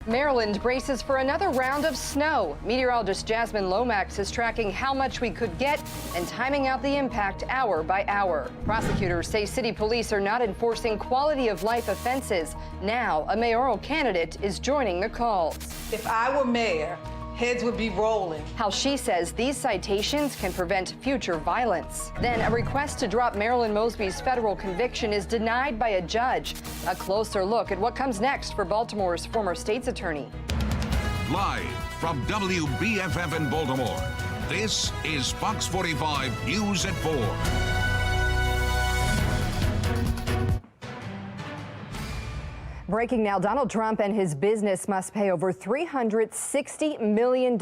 Maryland braces for another round of snow. Meteorologist Jasmine Lomax is tracking how much we could get and timing out the impact hour by hour. Prosecutors say city police are not enforcing quality of life offenses. Now, a mayoral candidate is joining the calls. If I were mayor, heads would be rolling. How she says these citations can prevent future violence. Then a request to drop Marilyn Mosby's federal conviction is denied by a judge. A closer look at what comes next for Baltimore's former state's attorney. Live from WBFF in Baltimore, this is Fox 45 News at 4. Breaking now, Donald Trump and his business must pay over $360 million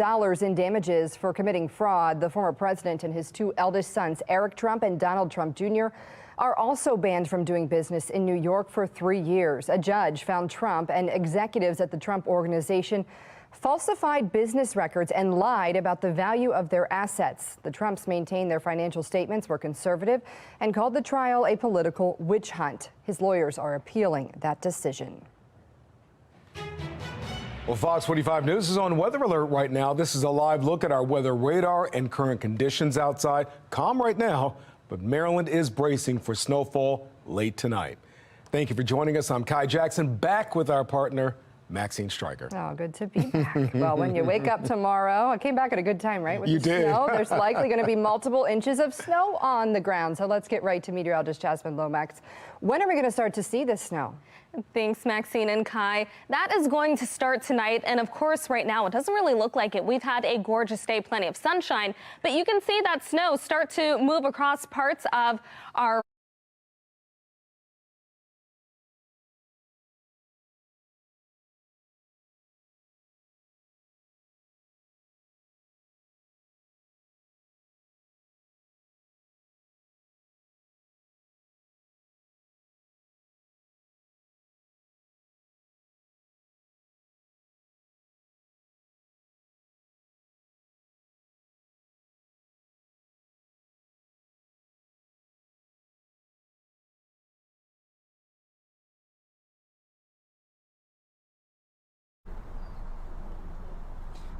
in damages for committing fraud. The former president and his two eldest sons, Eric Trump and Donald Trump Jr., are also banned from doing business in New York for 3 years. A judge found Trump and executives at the Trump Organization falsified business records and lied about the value of their assets. The Trumps maintained their financial statements were conservative and called the trial a political witch hunt. His lawyers are appealing that decision. Well, Fox 45 News is on weather alert right now. This is a live look at our weather radar and current conditions outside. Calm right now, but Maryland is bracing for snowfall late tonight. Thank you for joining us. I'm Kai Jackson, back with our partner, Maxine Stryker. Oh, good to be back. Well, when you wake up tomorrow, I came back at a good time, right? With you the did. Snow. There's likely going to be multiple inches of snow on the ground. So let's get right to meteorologist Jasmine Lomax. When are we going to start to see this snow? Thanks, Maxine and Kai. That is going to start tonight. And of course, right now, it doesn't really look like it. We've had a gorgeous day, plenty of sunshine, but you can see that snow start to move across parts of our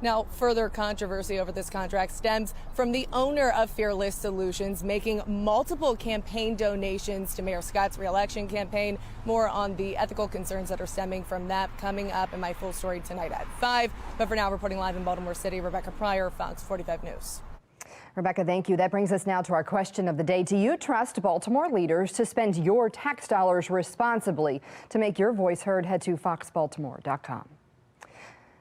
Now, further controversy over this contract stems from the owner of Fearless Solutions making multiple campaign donations to Mayor Scott's reelection campaign. More on the ethical concerns that are stemming from that coming up in my full story tonight at 5. But for now, reporting live in Baltimore City, Rebecca Pryor, Fox 45 News. Rebecca, thank you. That brings us now to our question of the day. Do you trust Baltimore leaders to spend your tax dollars responsibly? To make your voice heard, head to foxbaltimore.com.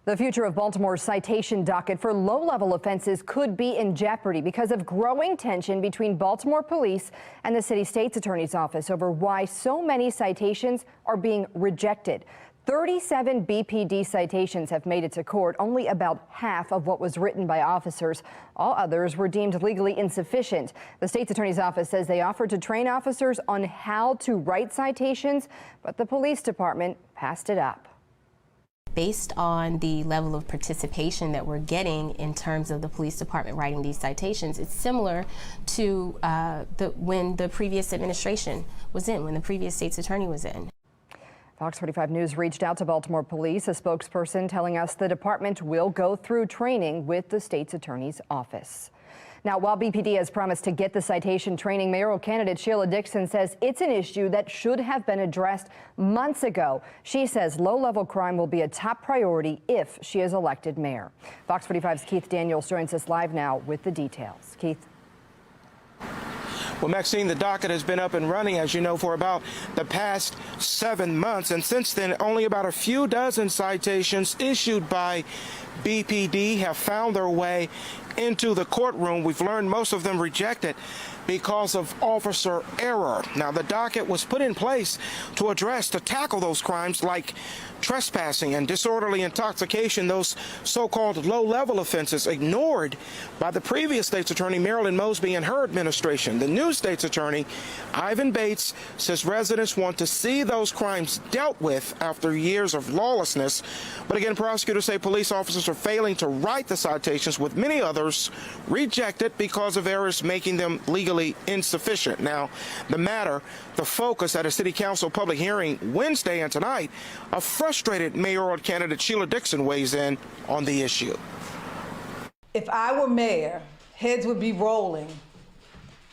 The future of Baltimore's citation docket for low-level offenses could be in jeopardy because of growing tension between Baltimore police and the city state's attorney's office over why so many citations are being rejected. 37 BPD citations have made it to court, only about half of what was written by officers. All others were deemed legally insufficient. The state's attorney's office says they offered to train officers on how to write citations, but the police department passed it up. Based on the level of participation that we're getting in terms of the police department writing these citations, it's similar to when the previous administration was in, when the previous state's attorney was in. Fox 45 News reached out to Baltimore police, a spokesperson telling us the department will go through training with the state's attorney's office. Now, while BPD has promised to get the citation training, mayoral candidate Sheila Dixon says it's an issue that should have been addressed months ago. She says low-level crime will be a top priority if she is elected mayor. Fox 45's Keith Daniels joins us live now with the details. Keith. Well, Maxine, the docket has been up and running, as you know, for about the past 7 months. And since then, only about a few dozen citations issued by BPD have found their way into the courtroom. We've learned most of them rejected because of officer error. Now, the docket was put in place to tackle those crimes like trespassing and disorderly intoxication, those so-called low-level offenses ignored by the previous state's attorney, Marilyn Mosby, and her administration. The new state's attorney, Ivan Bates, says residents want to see those crimes dealt with after years of lawlessness. But again, prosecutors say police officers for failing to write the citations, with many others rejected because of errors making them legally insufficient. Now, the focus at a city council public hearing Wednesday and tonight, a frustrated mayoral candidate Sheila Dixon weighs in on the issue. If I were mayor, heads would be rolling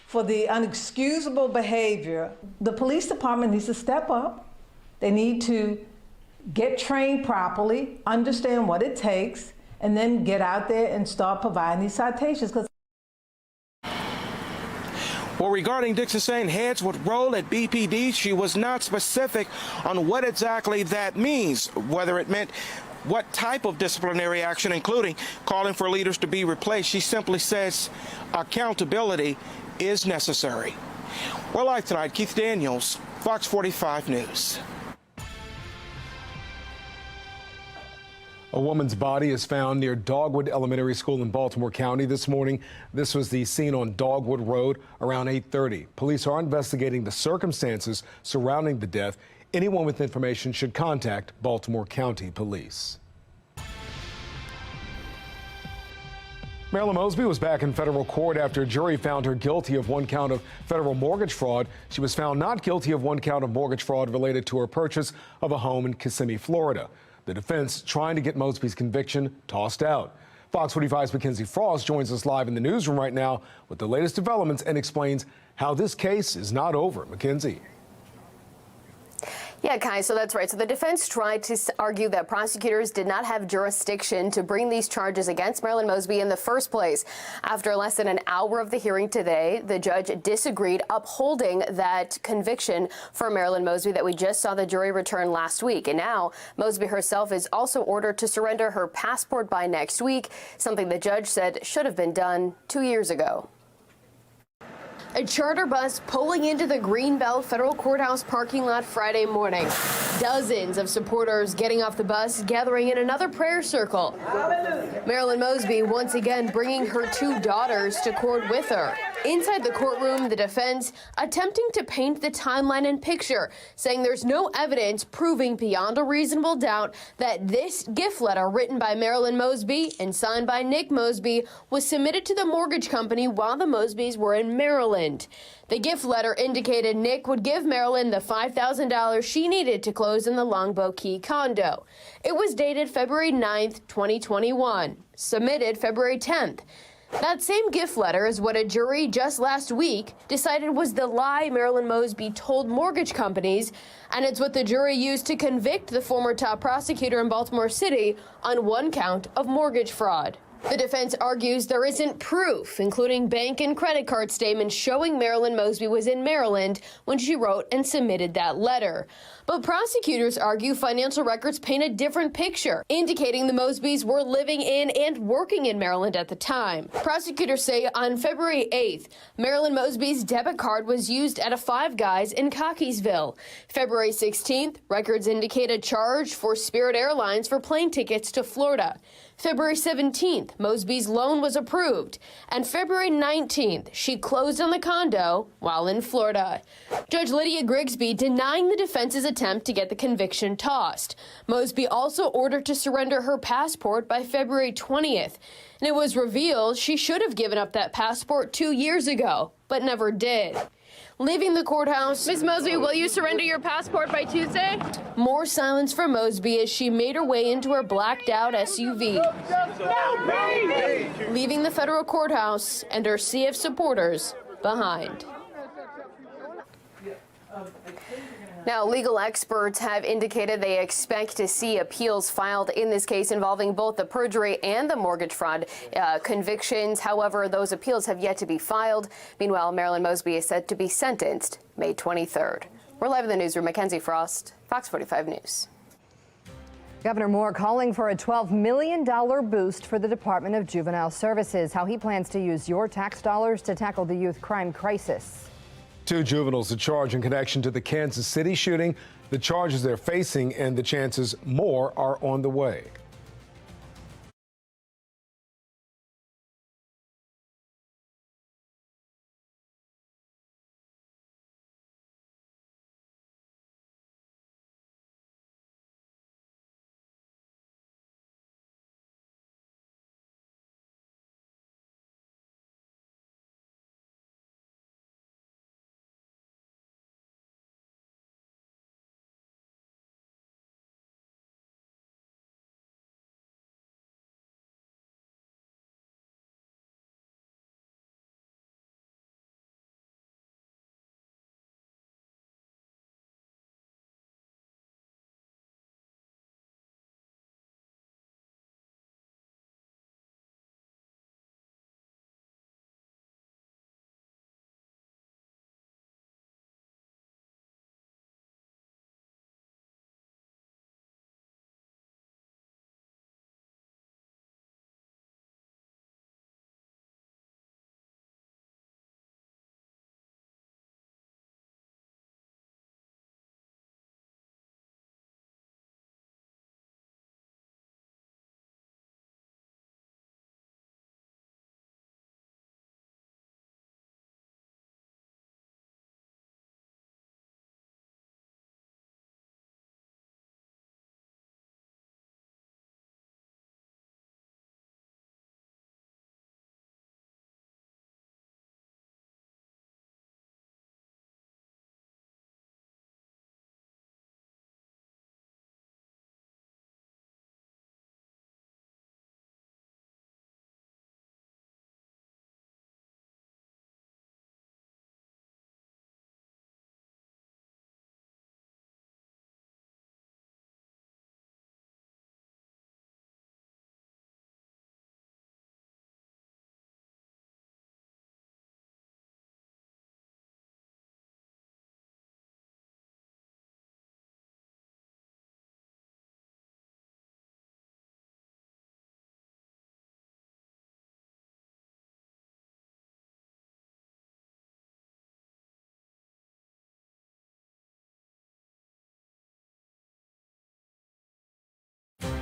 for the unexcusable behavior. The police department needs to step up. They need to get trained properly, understand what it takes, and then get out there and start providing these citations. Well, regarding Dixon saying heads would roll at BPD, she was not specific on what exactly that means, whether it meant what type of disciplinary action, including calling for leaders to be replaced. She simply says accountability is necessary. We're live tonight. Keith Daniels, Fox 45 News. A woman's body is found near Dogwood Elementary School in Baltimore County this morning. This was the scene on Dogwood Road around 8:30. Police are investigating the circumstances surrounding the death. Anyone with information should contact Baltimore County Police. Marilyn Mosby was back in federal court after a jury found her guilty of one count of federal mortgage fraud. She was found not guilty of one count of mortgage fraud related to her purchase of a home in Kissimmee, Florida. The defense trying to get Mosby's conviction tossed out. Fox 45's Mackenzie Frost joins us live in the newsroom right now with the latest developments and explains how this case is not over. Mackenzie. Yeah, Kai, so that's right. So the defense tried to argue that prosecutors did not have jurisdiction to bring these charges against Marilyn Mosby in the first place. After less than an hour of the hearing today, the judge disagreed, upholding that conviction for Marilyn Mosby that we just saw the jury return last week. And now Mosby herself is also ordered to surrender her passport by next week, something the judge said should have been done 2 years ago. A charter bus pulling into the Greenbelt Federal Courthouse parking lot Friday morning. Dozens of supporters getting off the bus, gathering in another prayer circle. Marilyn Mosby once again bringing her two daughters to court with her. Inside the courtroom, the defense attempting to paint the timeline and picture, saying there's no evidence proving beyond a reasonable doubt that this gift letter written by Marilyn Mosby and signed by Nick Mosby was submitted to the mortgage company while the Mosbys were in Maryland. The gift letter indicated Nick would give Marilyn the $5,000 she needed to close in the Longboat Key condo. It was dated February 9th, 2021, submitted February 10th. That same gift letter is what a jury just last week decided was the lie Marilyn Mosby told mortgage companies, and it's what the jury used to convict the former top prosecutor in Baltimore City on one count of mortgage fraud. The defense argues there isn't proof, including bank and credit card statements showing Marilyn Mosby was in Maryland when she wrote and submitted that letter. But prosecutors argue financial records paint a different picture, indicating the Mosbys were living in and working in Maryland at the time. Prosecutors say on February 8th, Marilyn Mosby's debit card was used at a Five Guys in Cockeysville. February 16th, records indicate a charge for Spirit Airlines for plane tickets to Florida. February 17th, Mosby's loan was approved, and February 19th, she closed on the condo while in Florida. Judge Lydia Grigsby denying the defense's attempt to get the conviction tossed. Mosby also ordered to surrender her passport by February 20th, and it was revealed she should have given up that passport 2 years ago, but never did. Leaving the courthouse, Ms. Mosby, will you surrender your passport by Tuesday? More silence from Mosby as she made her way into her blacked-out SUV. Leaving the federal courthouse and her sea of supporters behind. Now, legal experts have indicated they expect to see appeals filed in this case involving both the perjury and the mortgage fraud convictions. However, those appeals have yet to be filed. Meanwhile, Marilyn Mosby is set to be sentenced May 23rd. We're live in the newsroom. Mackenzie Frost, Fox 45 News. Governor Moore calling for a $12 million boost for the Department of Juvenile Services. How he plans to use your tax dollars to tackle the youth crime crisis. 2 juveniles are charged in connection to the Kansas City shooting, the charges they're facing, and the chances more are on the way.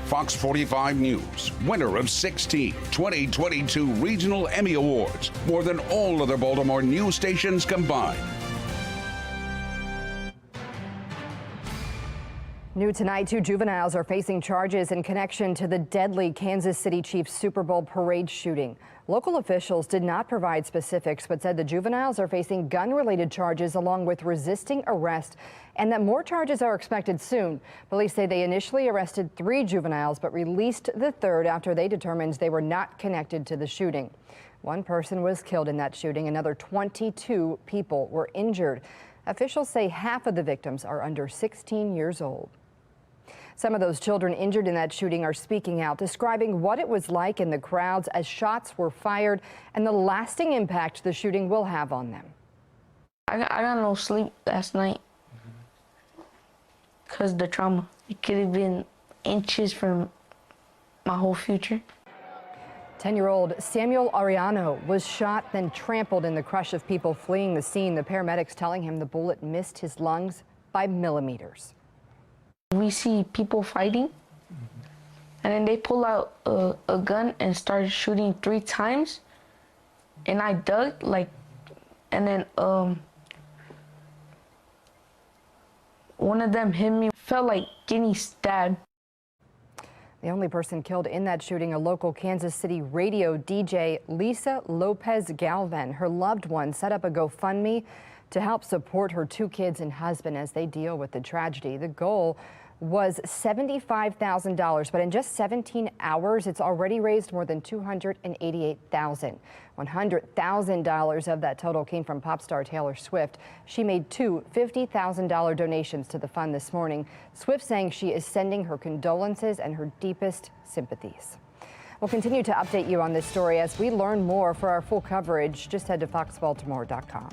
Fox 45 News, winner of 16 2022 Regional Emmy Awards, more than all other Baltimore news stations combined. New tonight, 2 juveniles are facing charges in connection to the deadly Kansas City Chiefs Super Bowl parade shooting. Local officials did not provide specifics, but said the juveniles are facing gun-related charges along with resisting arrest and that more charges are expected soon. Police say they initially arrested 3 juveniles but released the 3rd after they determined they were not connected to the shooting. 1 person was killed in that shooting. Another 22 people were injured. Officials say half of the victims are under 16 years old. Some of those children injured in that shooting are speaking out, describing what it was like in the crowds as shots were fired and the lasting impact the shooting will have on them. I got no sleep last night because the trauma. It could have been inches from my whole future. 10-year-old Samuel Ariano was shot, then trampled in the crush of people fleeing the scene. The paramedics telling him the bullet missed his lungs by millimeters. We see people fighting, and then they pull out a gun and start shooting 3 times. And I ducked, and then one of them hit me. Felt like getting stabbed. The only person killed in that shooting, a local Kansas City radio DJ, Lisa Lopez Galvan. Her loved one set up a GoFundMe to help support her 2 kids and husband as they deal with the tragedy. The goal was $75,000, but in just 17 hours, it's already raised more than $288,000. $100,000 of that total came from pop star Taylor Swift. She made 2 $50,000 donations to the fund this morning. Swift saying she is sending her condolences and her deepest sympathies. We'll continue to update you on this story as we learn more. For our full coverage, just head to foxbaltimore.com.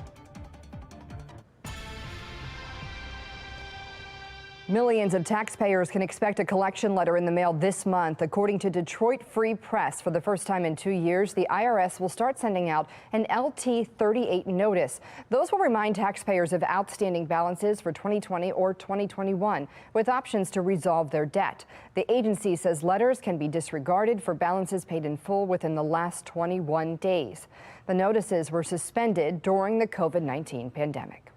Millions of taxpayers can expect a collection letter in the mail this month. According to Detroit Free Press, for the first time in 2 years, the IRS will start sending out an LT-38 notice. Those will remind taxpayers of outstanding balances for 2020 or 2021, with options to resolve their debt. The agency says letters can be disregarded for balances paid in full within the last 21 days. The notices were suspended during the COVID-19 pandemic.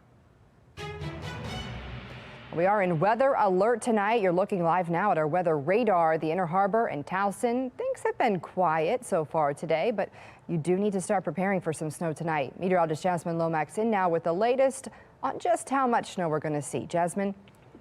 We are in weather alert tonight. You're looking live now at our weather radar. The Inner Harbor and Towson, things have been quiet so far today, but you do need to start preparing for some snow tonight. Meteorologist Jasmine Lomax in now with the latest on just how much snow we're going to see. Jasmine.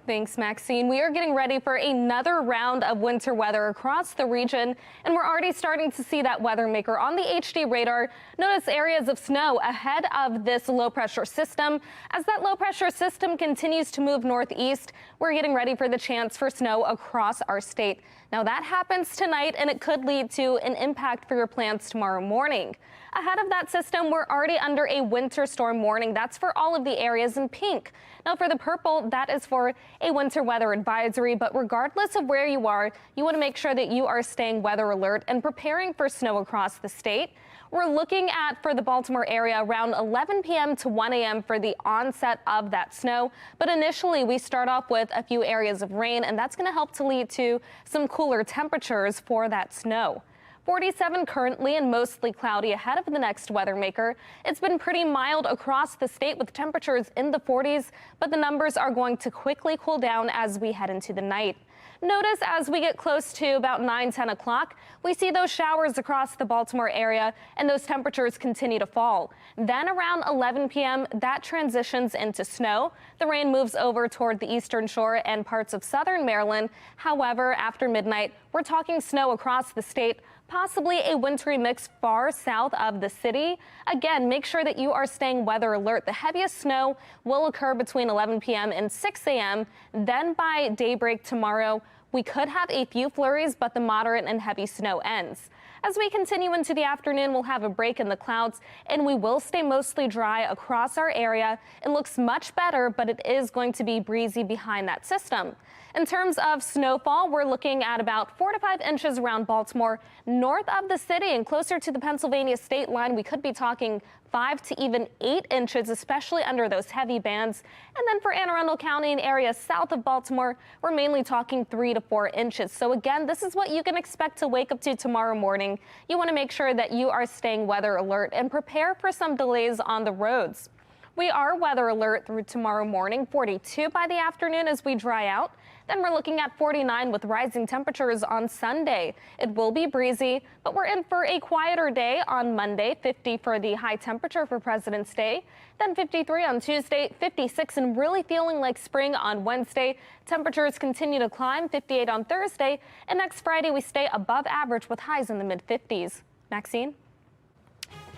Thanks, Maxine. We are getting ready for another round of winter weather across the region, and we're already starting to see that weather maker on the HD radar. Notice areas of snow ahead of this low pressure system. As that low pressure system continues to move northeast, we're getting ready for the chance for snow across our state. Now that happens tonight, and it could lead to an impact for your plans tomorrow morning. Ahead of that system, we're already under a winter storm warning. That's for all of the areas in pink. Now for the purple, that is for a winter weather advisory. But regardless of where you are, you want to make sure that you are staying weather alert and preparing for snow across the state. We're looking at, for the Baltimore area, around 11 p.m. to 1 a.m. for the onset of that snow. But initially, we start off with a few areas of rain, and that's going to help to lead to some cooler temperatures for that snow. 47 currently and mostly cloudy ahead of the next weather maker. It's been pretty mild across the state with temperatures in the 40s, but the numbers are going to quickly cool down as we head into the night. Notice as we get close to about 9-10 o'clock, we see those showers across the Baltimore area and those temperatures continue to fall. Then around 11 p.m., that transitions into snow. The rain moves over toward the eastern shore and parts of southern Maryland. However, after midnight, we're talking snow across the state, possibly a wintry mix far south of the city. Again, make sure that you are staying weather alert. The heaviest snow will occur between 11 p.m. and 6 a.m. Then by daybreak tomorrow, we could have a few flurries, but the moderate and heavy snow ends. As we continue into the afternoon, we'll have a break in the clouds and we will stay mostly dry across our area. It looks much better, but it is going to be breezy behind that system. In terms of snowfall, we're looking at about 4 to 5 inches around Baltimore, north of the city and closer to the Pennsylvania state line. We could be talking 5 to even 8 inches, especially under those heavy bands. And then for Anne Arundel County and areas south of Baltimore, we're mainly talking 3 to 4 inches. So again, this is what you can expect to wake up to tomorrow morning. You want to make sure that you are staying weather alert and prepare for some delays on the roads. We are weather alert through tomorrow morning, 42 by the afternoon as we dry out. Then we're looking at 49 with rising temperatures on Sunday. It will be breezy, but we're in for a quieter day on Monday, 50 for the high temperature for President's Day. Then 53 on Tuesday, 56 and really feeling like spring on Wednesday. Temperatures continue to climb, 58 on Thursday. And next Friday, we stay above average with highs in the mid-50s. Maxine?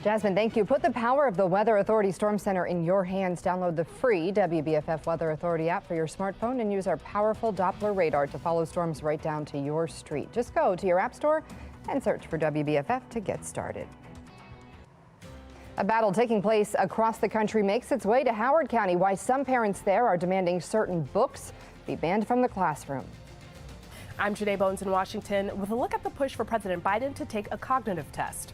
Jasmine, thank you. Put the power of the Weather Authority Storm Center in your hands. Download the free WBFF Weather Authority app for your smartphone and use our powerful Doppler radar to follow storms right down to your street. Just go to your app store and search for WBFF to get started. A battle taking place across the country makes its way to Howard County. Why some parents there are demanding certain books be banned from the classroom. I'm Janae Bones in Washington with a look at the push for President Biden to take a cognitive test.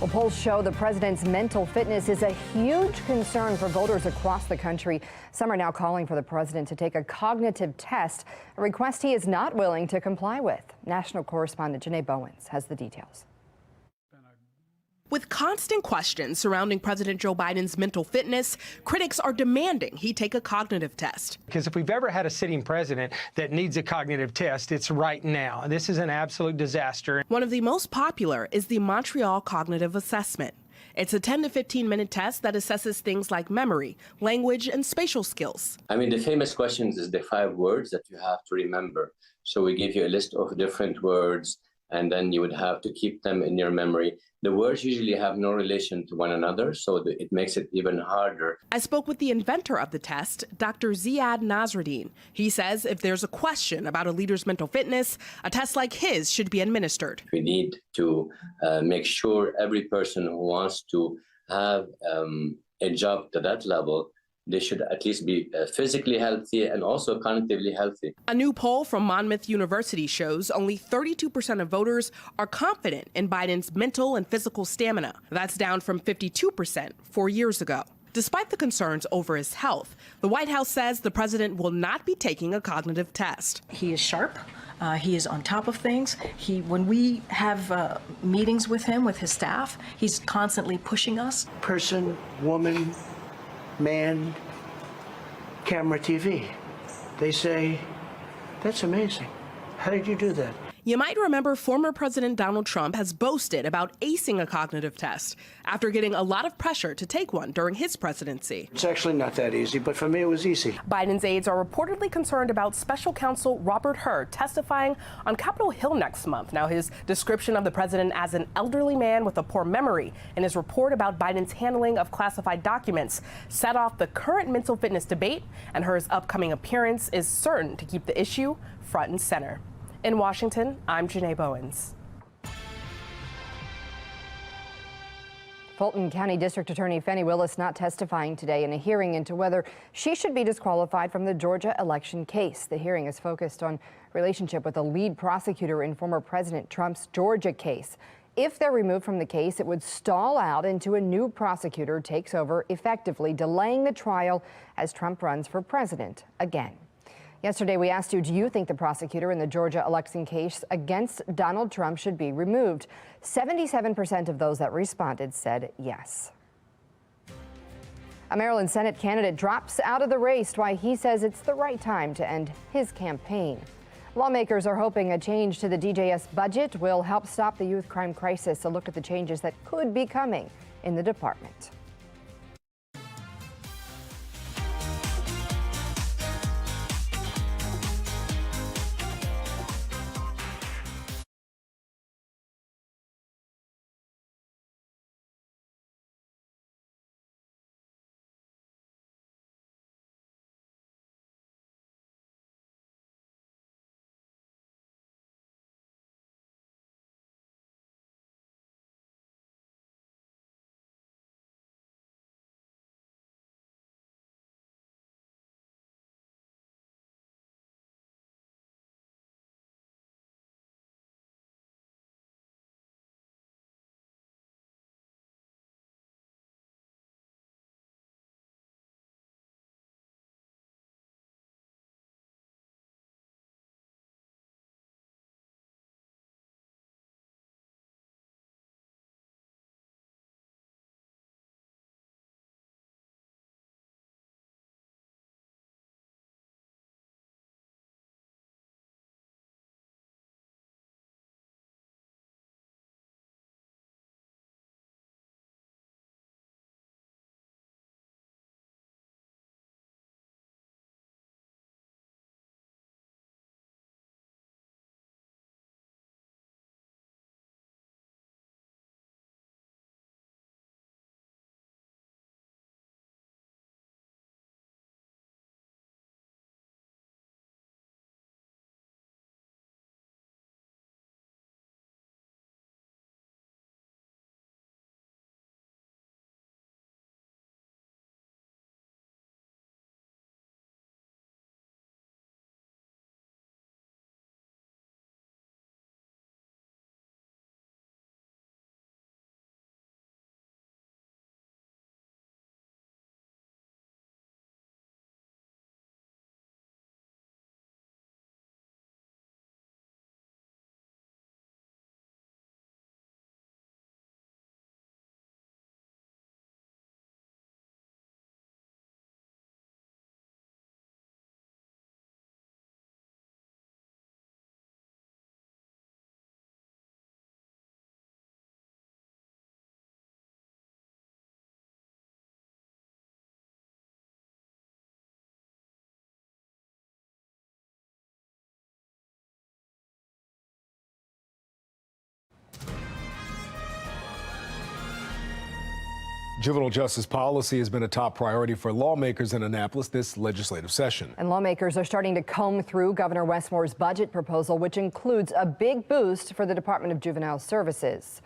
Well, polls show the president's mental fitness is a huge concern for voters across the country. Some are now calling for the president to take a cognitive test, a request he is not willing to comply with. National correspondent Janae Bowens has the details. With constant questions surrounding President Joe Biden's mental fitness, critics are demanding he take a cognitive test. Because if we've ever had a sitting president that needs a cognitive test, it's right now. This is an absolute disaster. One of the most popular is the Montreal Cognitive Assessment. It's a 10 to 15-minute test that assesses things like memory, language, and spatial skills. I mean, the famous questions is the 5 words that you have to remember. So we give you a list of different words and then you would have to keep them in your memory. The words usually have no relation to one another, so it makes it even harder. I spoke with the inventor of the test, Dr. Ziad Nasruddin. He says if there's a question about a leader's mental fitness, a test like his should be administered. We need to make sure every person who wants to have a job to that level, they should at least be physically healthy and also cognitively healthy. A new poll from Monmouth University shows only 32% of voters are confident in Biden's mental and physical stamina. That's down from 52% 4 years ago. Despite the concerns over his health, the White House says the president will not be taking a cognitive test. He is sharp. He is on top of things. When we have meetings with him, with his staff, he's constantly pushing us. Person, woman, man, camera, TV. They say, that's amazing. How did you do that? You might remember former President Donald Trump has boasted about acing a cognitive test after getting a lot of pressure to take one during his presidency. It's actually not that easy, but for me it was easy. Biden's aides are reportedly concerned about special counsel Robert Hur testifying on Capitol Hill next month. Now, his description of the president as an elderly man with a poor memory and his report about Biden's handling of classified documents set off the current mental fitness debate, and Hur's upcoming appearance is certain to keep the issue front and center. In Washington, I'm Janae Bowens. Fulton County District Attorney Fannie Willis not testifying today in a hearing into whether she should be disqualified from the Georgia election case. The hearing is focused on relationship with the lead prosecutor in former President Trump's Georgia case. If they're removed from the case, it would stall out into a new prosecutor takes over, effectively delaying the trial as Trump runs for president again. Yesterday, we asked you, do you think the prosecutor in the Georgia election case against Donald Trump should be removed? 77% of those that responded said yes. A Maryland Senate candidate drops out of the race, why he says it's the right time to end his campaign. Lawmakers are hoping a change to the DJS budget will help stop the youth crime crisis. A look at the changes that could be coming in the department. Juvenile justice policy has been a top priority for lawmakers in Annapolis this legislative session. And lawmakers are starting to comb through Governor Westmore's budget proposal, which includes a big boost for the Department of Juvenile Services.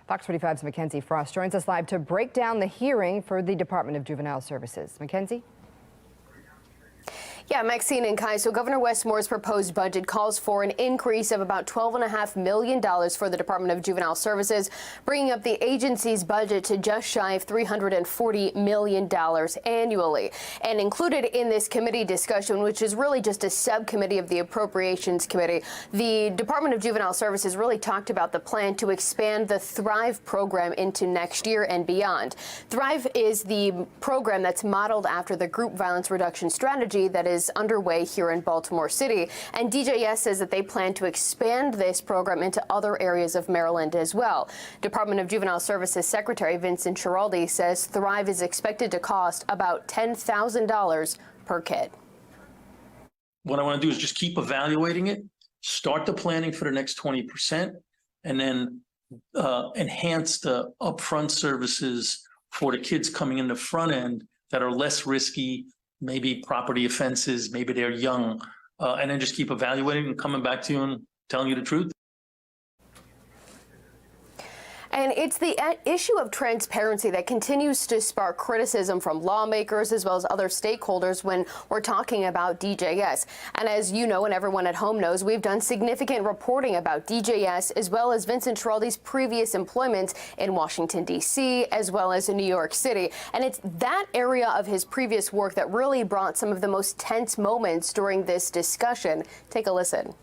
Fox 45's Mackenzie Frost joins us live to break down the hearing for the Department of Juvenile Services. Mackenzie? Yeah, Maxine and Kai. So Governor Westmore's proposed budget calls for an increase of about $12.5 million for the Department of Juvenile Services, bringing up the agency's budget to just shy of $340 million annually. And included in this committee discussion, which is really just a subcommittee of the Appropriations Committee, the Department of Juvenile Services really talked about the plan to expand the Thrive program into next year and beyond. Thrive is the program that's modeled after the group violence reduction strategy that is underway here in Baltimore City, and DJS says that they plan to expand this program into other areas of Maryland as well. Department of Juvenile Services Secretary Vincent Schiraldi says Thrive is expected to cost about $10,000 per kid. What I want to do is just keep evaluating it, start the planning for the next 20%, and then enhance the upfront services for the kids coming in the front end that are less risky, maybe property offenses, maybe they're young, and then just keep evaluating and coming back to you and telling you the truth. And it's the issue of transparency that continues to spark criticism from lawmakers as well as other stakeholders when we're talking about DJS. And as you know, and everyone at home knows, we've done significant reporting about DJS as well as Vincent Schiraldi's previous employments in Washington, D.C., as well as in New York City. And it's that area of his previous work that really brought some of the most tense moments during this discussion. Take a listen.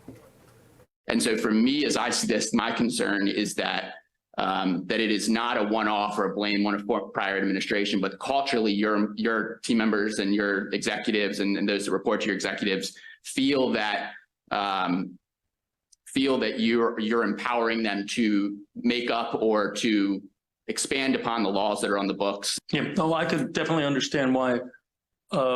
And so for me, as I see this, my concern is that that it is not a one-off or a blame one of prior administration, but culturally your team members and your executives and those that report to your executives feel that you're empowering them to make up or to expand upon the laws that are on the books. Yeah, no, I could definitely understand why,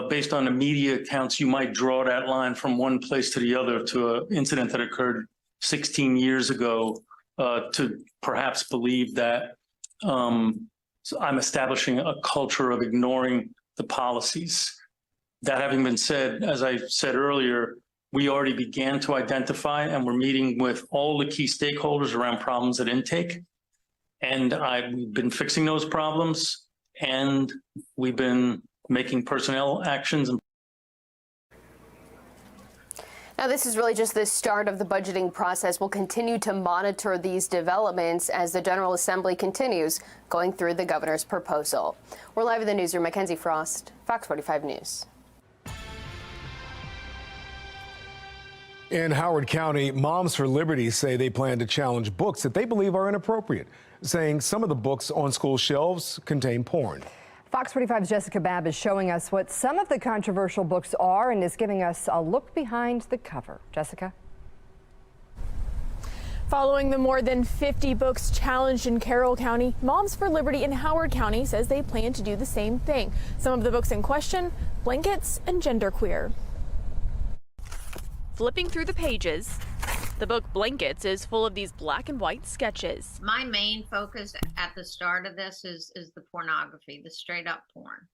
based on the media accounts, you might draw that line from one place to the other to an incident that occurred 16 years ago. To perhaps believe that I'm establishing a culture of ignoring the policies. That having been said, as I said earlier, we already began to identify and we're meeting with all the key stakeholders around problems at intake. And we've been fixing those problems and we've been making personnel actions. Now, this is really just the start of the budgeting process. We'll continue to monitor these developments as the General Assembly continues going through the governor's proposal. We're live in the newsroom. Mackenzie Frost, Fox 45 News. In Howard County, Moms for Liberty say they plan to challenge books that they believe are inappropriate, saying some of the books on school shelves contain porn. Fox 45's Jessica Babb is showing us what some of the controversial books are and is giving us a look behind the cover. Jessica? Following the more than 50 books challenged in Carroll County, Moms for Liberty in Howard County says they plan to do the same thing. Some of the books in question, Blankets and Genderqueer. Flipping through the pages, the book Blankets is full of these black and white sketches. My main focus at the start of this is the pornography, the straight up porn.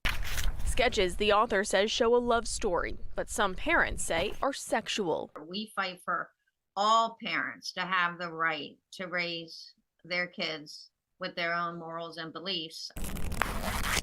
Sketches the author says show a love story, but some parents say are sexual. We fight for all parents to have the right to raise their kids with their own morals and beliefs.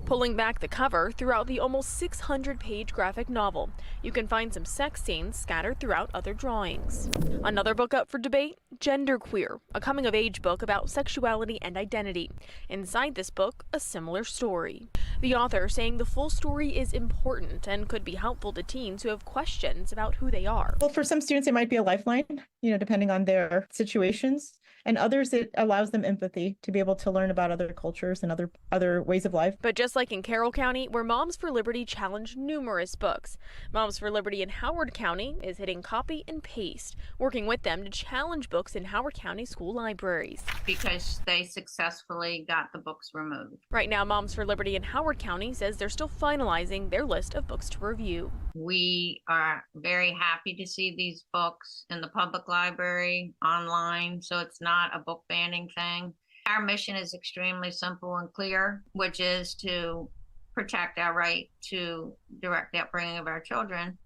Pulling back the cover throughout the almost 600-page graphic novel, you can find some sex scenes scattered throughout other drawings. Another book up for debate, Genderqueer, a coming-of-age book about sexuality and identity. Inside this book, a similar story. The author saying the full story is important and could be helpful to teens who have questions about who they are. Well, for some students, it might be a lifeline, depending on their situations. And others, it allows them empathy to be able to learn about other cultures and other ways of life. But just like in Carroll County, where Moms for Liberty challenged numerous books, Moms for Liberty in Howard County is hitting copy and paste, working with them to challenge books in Howard County school libraries. Because they successfully got the books removed. Right now, Moms for Liberty in Howard County says they're still finalizing their list of books to review. We are very happy to see these books in the public library, online, so it's not a book banning thing. Our mission is extremely simple and clear, which is to protect our right to direct the upbringing of our children.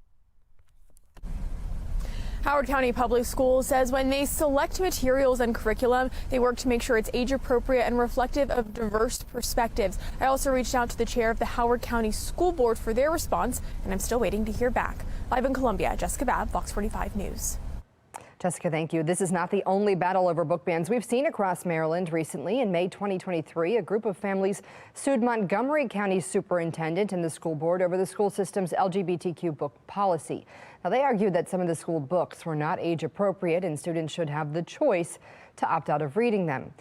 Howard County Public Schools says when they select materials and curriculum, they work to make sure it's age appropriate and reflective of diverse perspectives. I also reached out to the chair of the Howard County School Board for their response, and I'm still waiting to hear back. Live in Columbia, Jessica Babb, Fox 45 News. Jessica, thank you. This is not the only battle over book bans we've seen across Maryland recently. In May 2023, a group of families sued Montgomery County Superintendent and the school board over the school system's LGBTQ book policy. Now, they argued that some of the school books were not age appropriate and students should have the choice to opt out of reading them.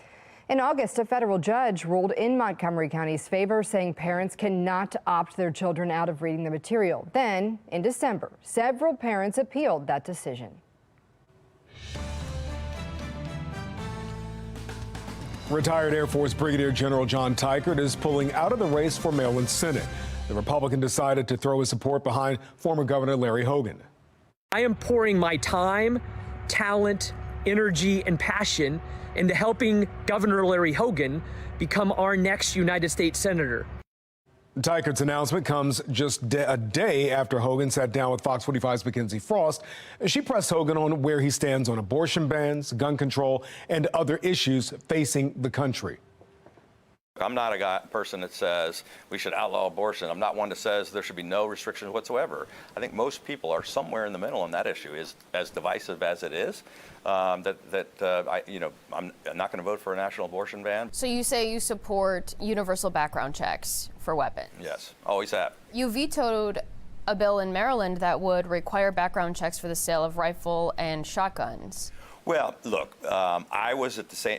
In August, a federal judge ruled in Montgomery County's favor, saying parents cannot opt their children out of reading the material. Then, in December, several parents appealed that decision. Retired Air Force Brigadier General John Teichert is pulling out of the race for Maryland Senate. The Republican decided to throw his support behind former Governor Larry Hogan. I am pouring my time, talent, energy, and passion into helping Governor Larry Hogan become our next United States Senator. Teichert's announcement comes just a day after Hogan sat down with Fox 45's Mackenzie Frost. She pressed Hogan on where he stands on abortion bans, gun control, and other issues facing the country. I'm not a person that says we should outlaw abortion. I'm not one that says there should be no restrictions whatsoever. I think most people are somewhere in the middle on that issue. Is as divisive as it is, I'm not going to vote for a national abortion ban. So you say you support universal background checks for weapons? Yes, always have. You vetoed a bill in Maryland that would require background checks for the sale of rifle and shotguns. Well, look, I was at the same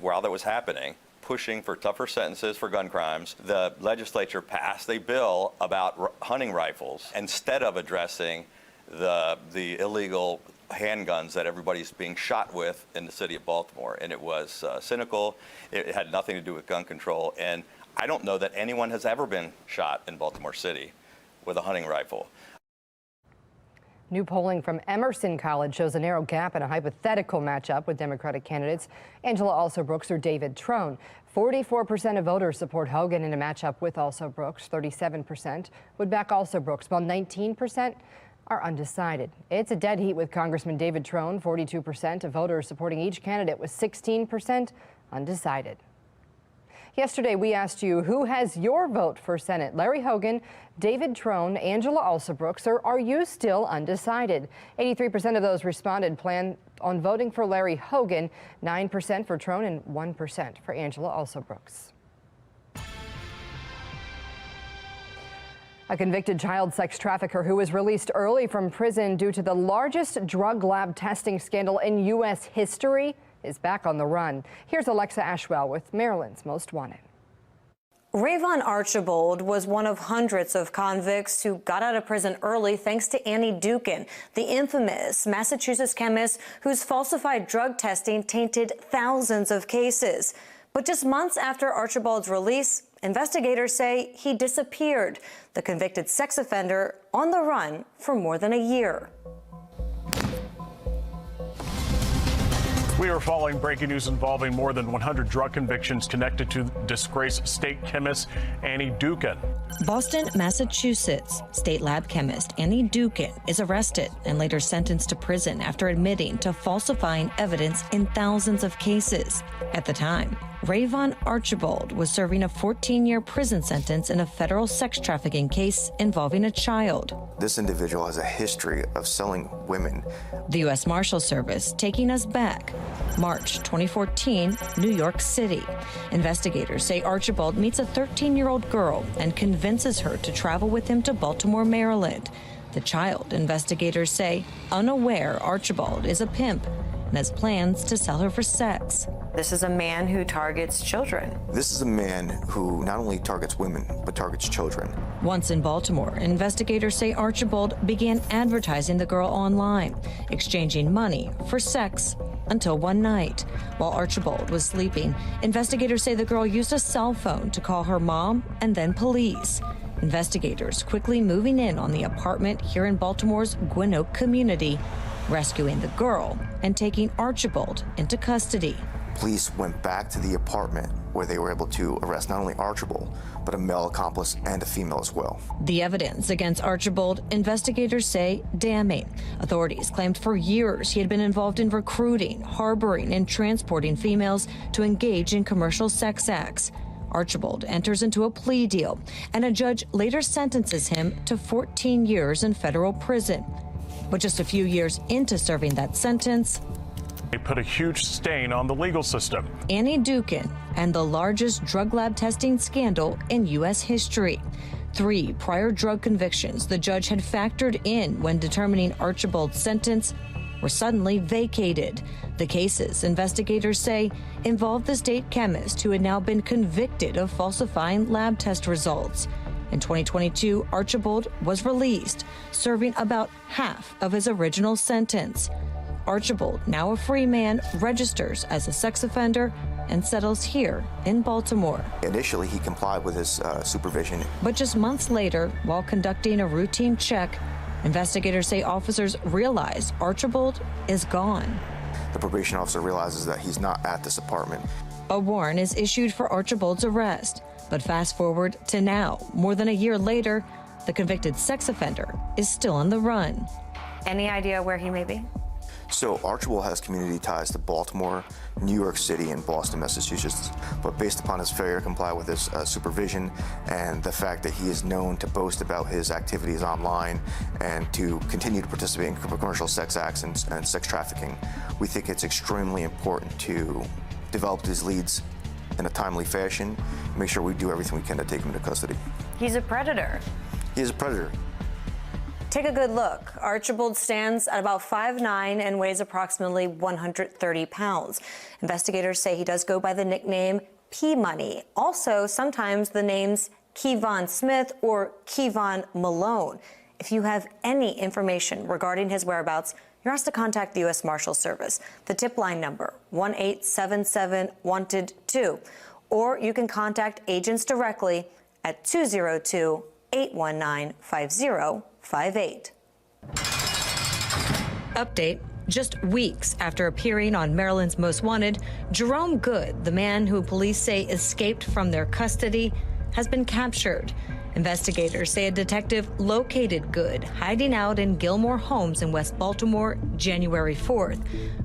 while that was happening, pushing for tougher sentences for gun crimes. The legislature passed a bill about hunting rifles instead of addressing the illegal handguns that everybody's being shot with in the city of Baltimore. And it was cynical. It had nothing to do with gun control. And I don't know that anyone has ever been shot in Baltimore City with a hunting rifle. New polling from Emerson College shows a narrow gap in a hypothetical matchup with Democratic candidates Angela Alsobrooks or David Trone. 44% of voters support Hogan in a matchup with Alsobrooks. 37% would back Alsobrooks, while 19% are undecided. It's a dead heat with Congressman David Trone. 42% of voters supporting each candidate, with 16% undecided. Yesterday, we asked you, who has your vote for Senate? Larry Hogan, David Trone, Angela Alsobrooks, or are you still undecided? 83% of those responded plan on voting for Larry Hogan, 9% for Trone, and 1% for Angela Alsobrooks. A convicted child sex trafficker who was released early from prison due to the largest drug lab testing scandal in U.S. history is back on the run. Here's Alexa Ashwell with Maryland's Most Wanted. Rayvon Archibald was one of hundreds of convicts who got out of prison early thanks to Annie Dukin, the infamous Massachusetts chemist whose falsified drug testing tainted thousands of cases. But just months after Archibald's release, investigators say he disappeared. The convicted sex offender on the run for more than a year. We are following breaking news involving more than 100 drug convictions connected to disgraced state chemist Annie Dukin. Boston, Massachusetts state lab chemist Annie Dukin is arrested and later sentenced to prison after admitting to falsifying evidence in thousands of cases. At the time, Rayvon Archibald was serving a 14-year prison sentence in a federal sex trafficking case involving a child. This individual has a history of selling women. The U.S. Marshal Service taking us back. March 2014, New York City. Investigators say Archibald meets a 13-year-old girl and convinces her to travel with him to Baltimore, Maryland. The child, investigators say, unaware Archibald is a pimp and has plans to sell her for sex. This is a man who targets children. This is a man who not only targets women, but targets children. Once in Baltimore, investigators say Archibald began advertising the girl online, exchanging money for sex. Until one night, while Archibald was sleeping, investigators say the girl used a cell phone to call her mom and then police. Investigators quickly moving in on the apartment here in Baltimore's Gwynn Oak community, rescuing the girl and taking Archibald into custody. Police went back to the apartment where they were able to arrest not only Archibald, but a male accomplice and a female as well. The evidence against Archibald, investigators say, damning. Authorities claimed for years he had been involved in recruiting, harboring, and transporting females to engage in commercial sex acts. Archibald enters into a plea deal, and a judge later sentences him to 14 years in federal prison. But just a few years into serving that sentence, They put a huge stain on the legal system. Annie Dukin and the largest drug lab testing scandal in U.S. history. 3 prior drug convictions the judge had factored in when determining Archibald's sentence were suddenly vacated. The cases, investigators say, involved the state chemist who had now been convicted of falsifying lab test results. In 2022, Archibald was released, serving about half of his original sentence. Archibald, now a free man, registers as a sex offender and settles here in Baltimore. Initially, he complied with his supervision. But just months later, while conducting a routine check, investigators say officers realized Archibald is gone. The probation officer realizes that he's not at this apartment. A warrant is issued for Archibald's arrest. But fast forward to now, more than a year later, the convicted sex offender is still on the run. Any idea where he may be? So Archibald has community ties to Baltimore, New York City, and Boston, Massachusetts. But based upon his failure to comply with his supervision and the fact that he is known to boast about his activities online and to continue to participate in commercial sex acts and sex trafficking, we think it's extremely important to develop these leads in a timely fashion, make sure we do everything we can to take him into custody. He's a predator. He is a predator. Take a good look. Archibald stands at about 5'9" and weighs approximately 130 pounds. Investigators say he does go by the nickname P-Money. Also, sometimes the names Kevon Smith or Kevon Malone. If you have any information regarding his whereabouts, you're asked to contact the U.S. Marshals Service. The tip line number, 1-877-WANTED-2. Or you can contact agents directly at 202-819-5058. Update. Just weeks after appearing on Maryland's Most Wanted, Jerome Good, the man who police say escaped from their custody, has been captured. Investigators say a detective located Good hiding out in Gilmore Homes in West Baltimore January 4th.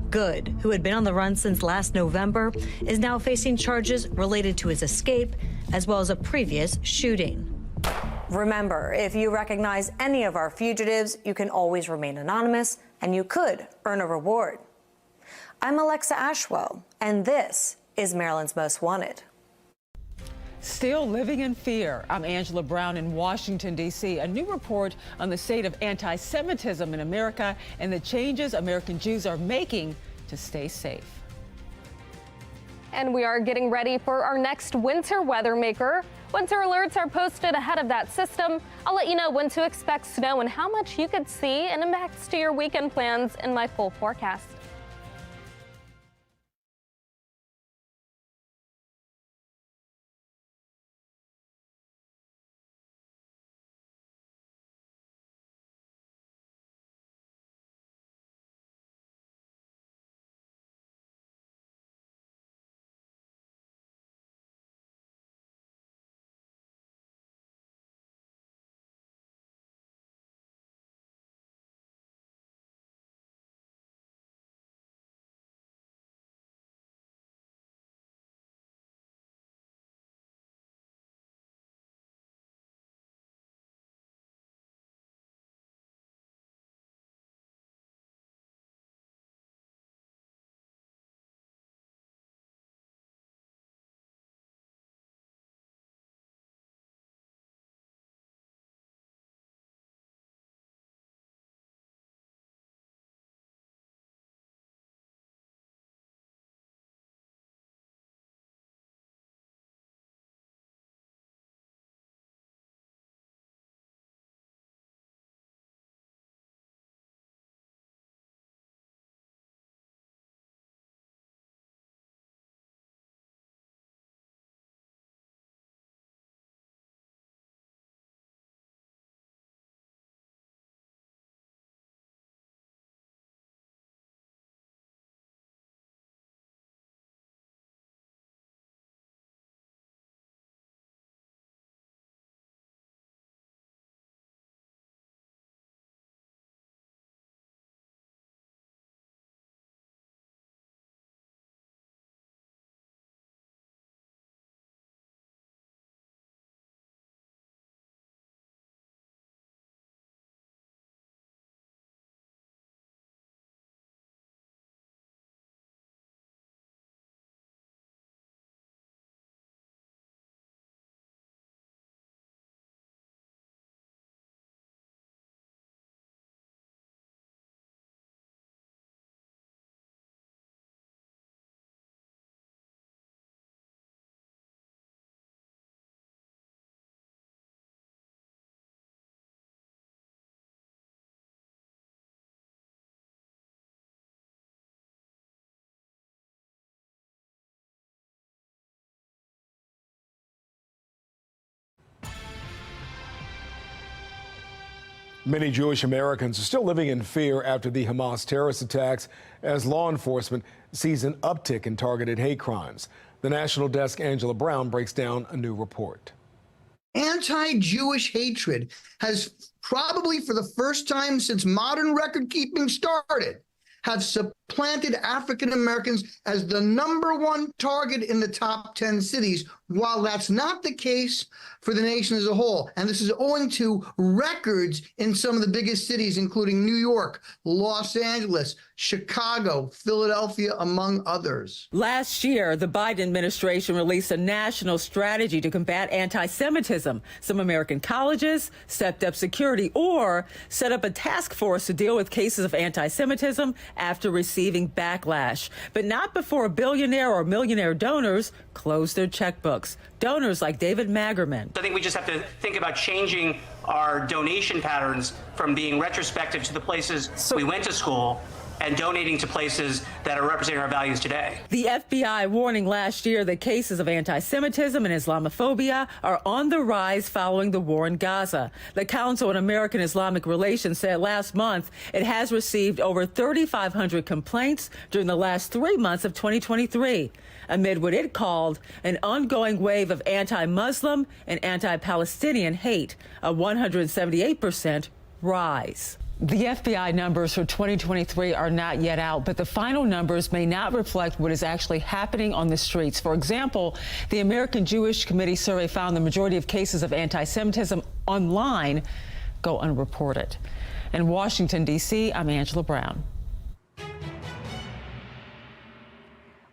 Good, who had been on the run since last November, is now facing charges related to his escape as well as a previous shooting. Remember, if you recognize any of our fugitives, you can always remain anonymous and you could earn a reward. I'm Alexa Ashwell, and this is Maryland's Most Wanted. Still living in fear. I'm Angela Brown in Washington, D.C. A new report on the state of anti-Semitism in America and the changes American Jews are making to stay safe. And we are getting ready for our next winter weather maker. Winter alerts are posted ahead of that system. I'll let you know when to expect snow and how much you could see and impacts to your weekend plans in my full forecast. Many Jewish Americans are still living in fear after the Hamas terrorist attacks as law enforcement sees an uptick in targeted hate crimes. The National Desk Angela Brown breaks down a new report. Anti-Jewish hatred has probably for the first time since modern record keeping started have supplanted African Americans as the #1 target in the top 10 cities, while that's not the case for the nation as a whole. And this is owing to records in some of the biggest cities, including New York, Los Angeles, Chicago, Philadelphia, among others. Last year, the Biden administration released a national strategy to combat anti-Semitism. Some American colleges stepped up security or set up a task force to deal with cases of anti-Semitism after receiving backlash, but not before billionaire or millionaire donors closed their checkbooks. Donors like David Magerman. I think we just have to think about changing our donation patterns from being retrospective to the places we went to school and donating to places that are representing our values today. The FBI warning last year that cases of anti-Semitism and Islamophobia are on the rise following the war in Gaza. The Council on American Islamic Relations said last month it has received over 3,500 complaints during the last 3 months of 2023, amid what it called an ongoing wave of anti-Muslim and anti-Palestinian hate, a 178% rise. The FBI numbers for 2023 are not yet out, but the final numbers may not reflect what is actually happening on the streets. For example, the American Jewish Committee survey found the majority of cases of anti-Semitism online go unreported. In Washington, D.C., I'm Angela Brown.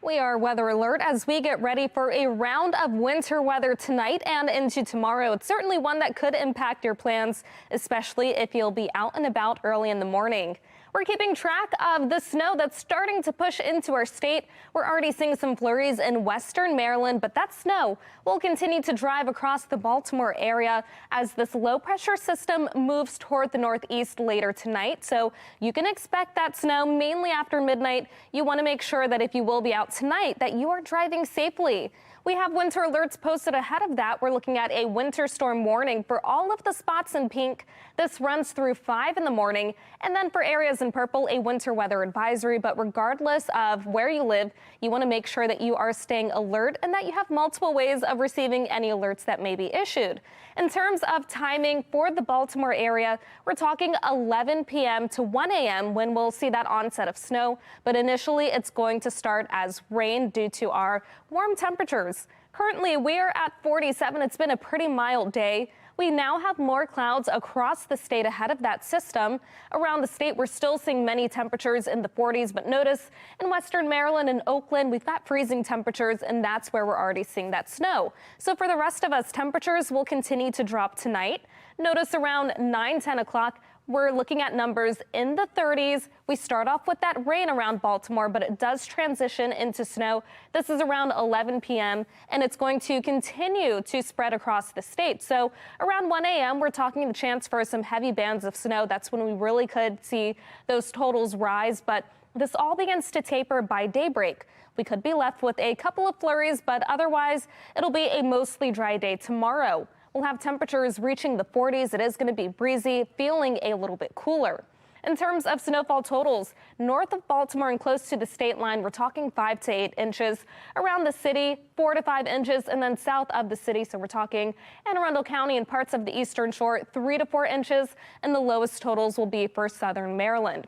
We are weather alert as we get ready for a round of winter weather tonight and into tomorrow. It's certainly one that could impact your plans, especially if you'll be out and about early in the morning. We're keeping track of the snow that's starting to push into our state. We're already seeing some flurries in western Maryland, but that snow will continue to drive across the Baltimore area as this low pressure system moves toward the northeast later tonight. So you can expect that snow mainly after midnight. You want to make sure that if you will be out tonight, that you are driving safely. We have winter alerts posted ahead of that. We're looking at a winter storm warning for all of the spots in pink. This runs through 5 in the morning. And then for areas in purple, a winter weather advisory. But regardless of where you live, you want to make sure that you are staying alert and that you have multiple ways of receiving any alerts that may be issued. In terms of timing for the Baltimore area, we're talking 11 p.m. to 1 a.m. when we'll see that onset of snow. But initially, it's going to start as rain due to our warm temperatures. Currently, we are at 47. It's been a pretty mild day. We now have more clouds across the state ahead of that system. Around the state, we're still seeing many temperatures in the 40s, but notice in western Maryland and Oakland, we've got freezing temperatures, and that's where we're already seeing that snow. So for the rest of us, temperatures will continue to drop tonight. Notice around 9-10 o'clock, we're looking at numbers in the 30s. We start off with that rain around Baltimore, but it does transition into snow. This is around 11 p.m., and it's going to continue to spread across the state. So around 1 a.m., we're talking the chance for some heavy bands of snow. That's when we really could see those totals rise, but this all begins to taper by daybreak. We could be left with a couple of flurries, but otherwise, it'll be a mostly dry day tomorrow. We'll have temperatures reaching the 40s. It is going to be breezy, feeling a little bit cooler. In terms of snowfall totals, north of Baltimore and close to the state line, we're talking 5 to 8 inches. Around the city, 4 to 5 inches, and then south of the city, so we're talking Anne Arundel County and parts of the eastern shore, 3 to 4 inches, and the lowest totals will be for southern Maryland.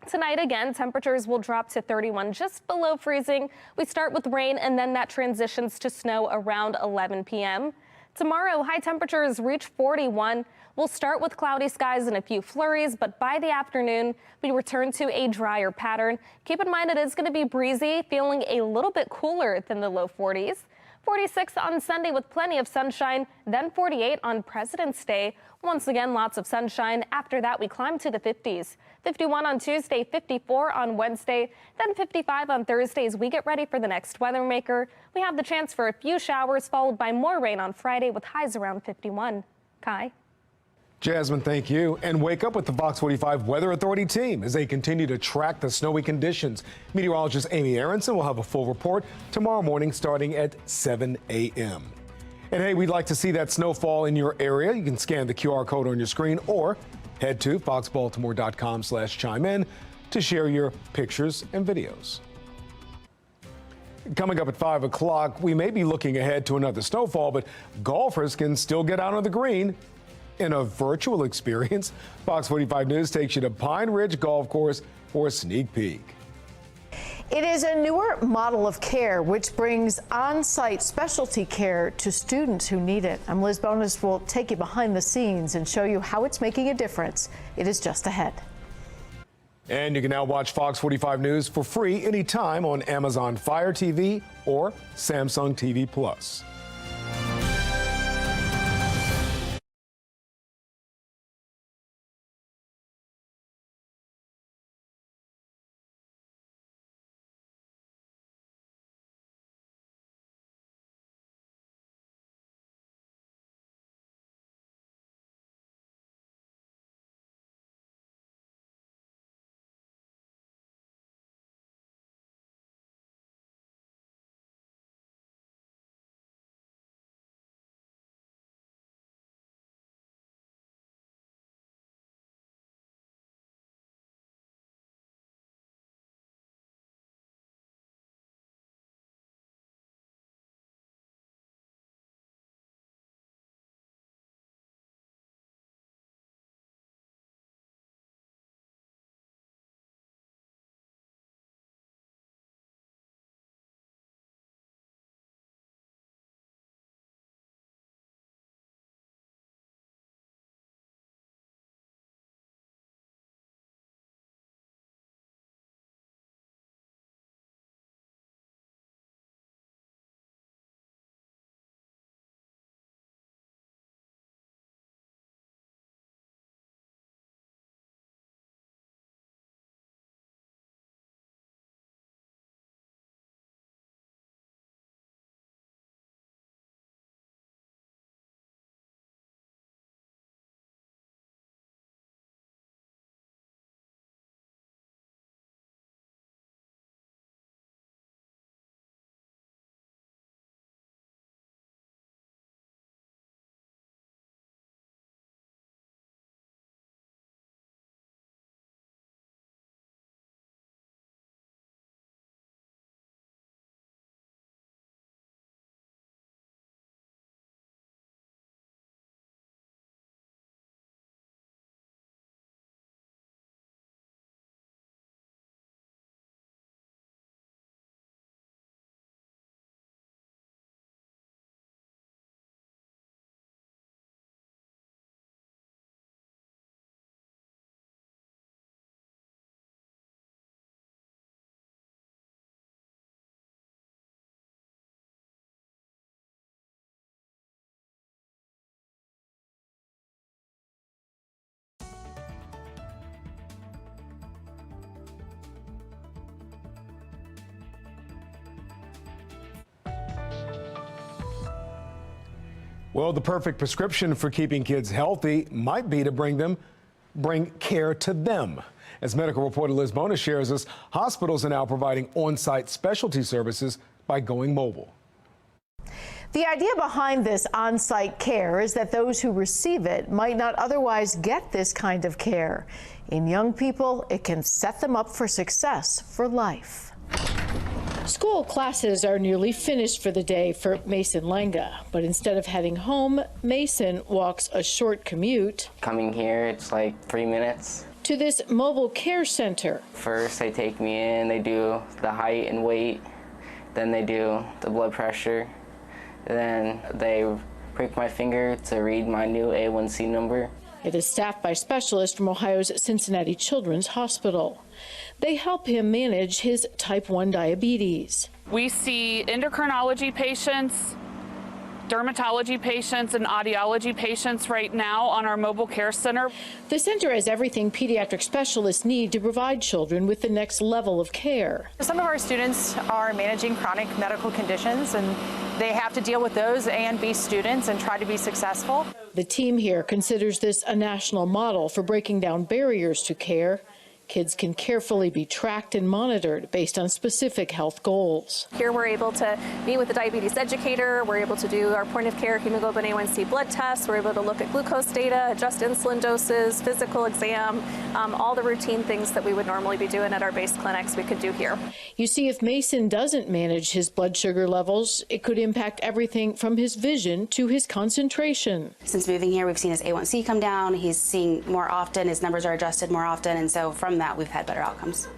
Tonight, again, temperatures will drop to 31, just below freezing. We start with rain, and then that transitions to snow around 11 p.m. Tomorrow, high temperatures reach 41. We'll start with cloudy skies and a few flurries, but by the afternoon, we return to a drier pattern. Keep in mind it is going to be breezy, feeling a little bit cooler than the low 40s. 46 on Sunday with plenty of sunshine, then 48 on President's Day. Once again, lots of sunshine. After that, we climb to the 50s. 51 on Tuesday, 54 on Wednesday, then 55 on Thursday as we get ready for the next weather maker. We have the chance for a few showers followed by more rain on Friday with highs around 51. Kai? Jasmine, thank you. And wake up with the Fox 45 Weather Authority team as they continue to track the snowy conditions. Meteorologist Amy Aronson will have a full report tomorrow morning starting at 7 a.m. And hey, we'd like to see that snowfall in your area. You can scan the QR code on your screen or Head to foxbaltimore.com/chime in to share your pictures and videos. Coming up at 5 o'clock, we may be looking ahead to another snowfall, but golfers can still get out on the green in a virtual experience. Fox 45 News takes you to Pine Ridge Golf Course for a sneak peek. It is a newer model of care which brings on-site specialty care to students who need it. I'm Liz Bonas will take you behind the scenes and show you how it's making a difference. It is just ahead. And you can now watch Fox 45 News for free anytime on Amazon Fire TV or Samsung TV Plus. Well, the perfect prescription for keeping kids healthy might be to bring care to them. As medical reporter Liz Bonas shares us, hospitals are now providing on-site specialty services by going mobile. The idea behind this on-site care is that those who receive it might not otherwise get this kind of care. In young people, it can set them up for success for life. School classes are nearly finished for the day for Mason Lenga, but instead of heading home, Mason walks a short commute. Coming here, it's like 3 minutes. To this mobile care center. First, they take me in, they do the height and weight, then they do the blood pressure, then they prick my finger to read my new A1C number. It is staffed by specialists from Ohio's Cincinnati Children's Hospital. They help him manage his type 1 diabetes. We see endocrinology patients, dermatology patients, and audiology patients right now on our mobile care center. The center has everything pediatric specialists need to provide children with the next level of care. Some of our students are managing chronic medical conditions, and they have to deal with those and be students and try to be successful. The team here considers this a national model for breaking down barriers to care. Kids can carefully be tracked and monitored based on specific health goals. Here we're able to meet with the diabetes educator. We're able to do our point of care hemoglobin A1C blood tests. We're able to look at glucose data, adjust insulin doses, physical exam, all the routine things that we would normally be doing at our base clinics we could do here. You see, if Mason doesn't manage his blood sugar levels, it could impact everything from his vision to his concentration. Since moving here, we've seen his A1C come down. He's seeing more often. His numbers are adjusted more often. And so from that, we've had better outcomes.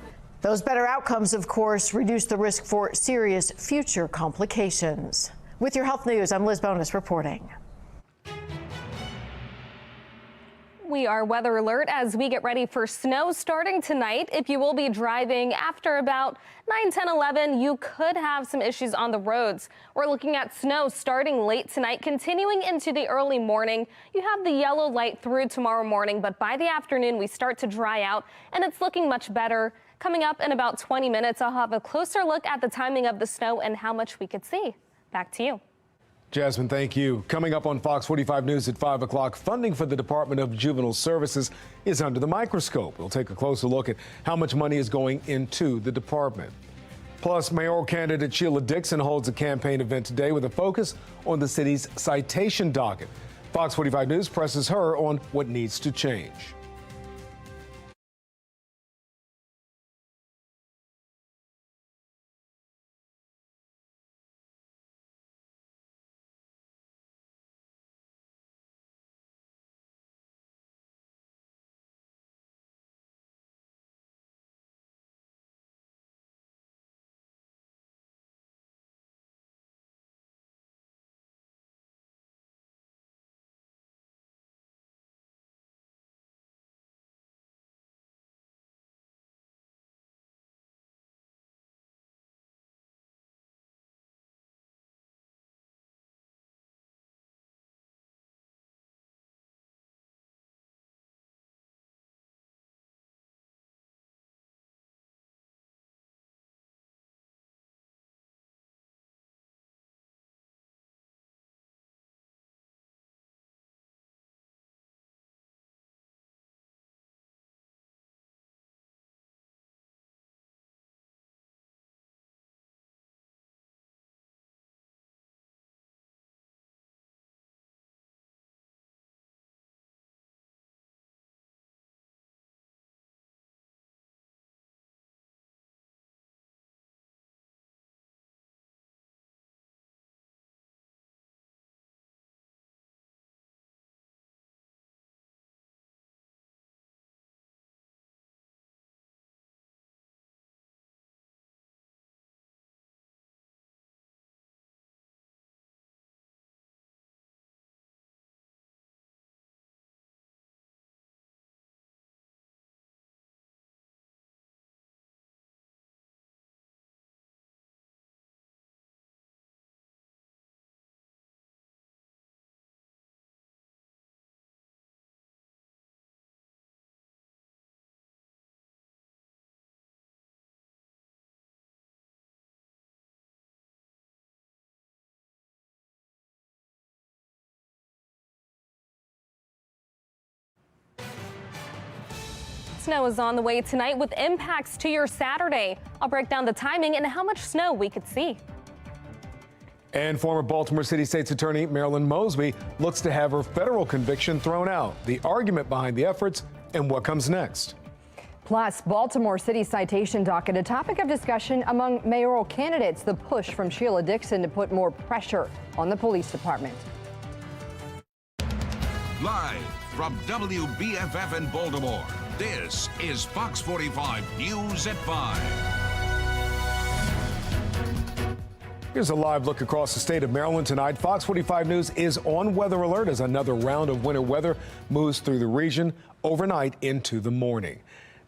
Those better outcomes, of course, reduce the risk for serious future complications. With your health news, I'm Liz Bonus reporting. We are weather alert as we get ready for snow starting tonight. If you will be driving after about 9, 10, 11, you could have some issues on the roads. We're looking at snow starting late tonight, continuing into the early morning. You have the yellow light through tomorrow morning, but by the afternoon, we start to dry out and it's looking much better. Coming up in about 20 minutes, I'll have a closer look at the timing of the snow and how much we could see. Back to you. Jasmine, thank you. Coming up on Fox 45 News at 5 o'clock, funding for the Department of Juvenile Services is under the microscope. We'll take a closer look at how much money is going into the department. Plus, mayoral candidate Sheila Dixon holds a campaign event today with a focus on the city's citation docket. Fox 45 News presses her on what needs to change. Snow is on the way tonight with impacts to your Saturday. I'll break down the timing and how much snow we could see. And former Baltimore City State's Attorney Marilyn Mosby looks to have her federal conviction thrown out, the argument behind the efforts, and what comes next. Plus, Baltimore City citation docket, a topic of discussion among mayoral candidates, the push from Sheila Dixon to put more pressure on the police department. Live from WBFF in Baltimore, this is Fox 45 News at 5. Here's a live look across the state of Maryland tonight. Fox 45 News is on weather alert as another round of winter weather moves through the region overnight into the morning.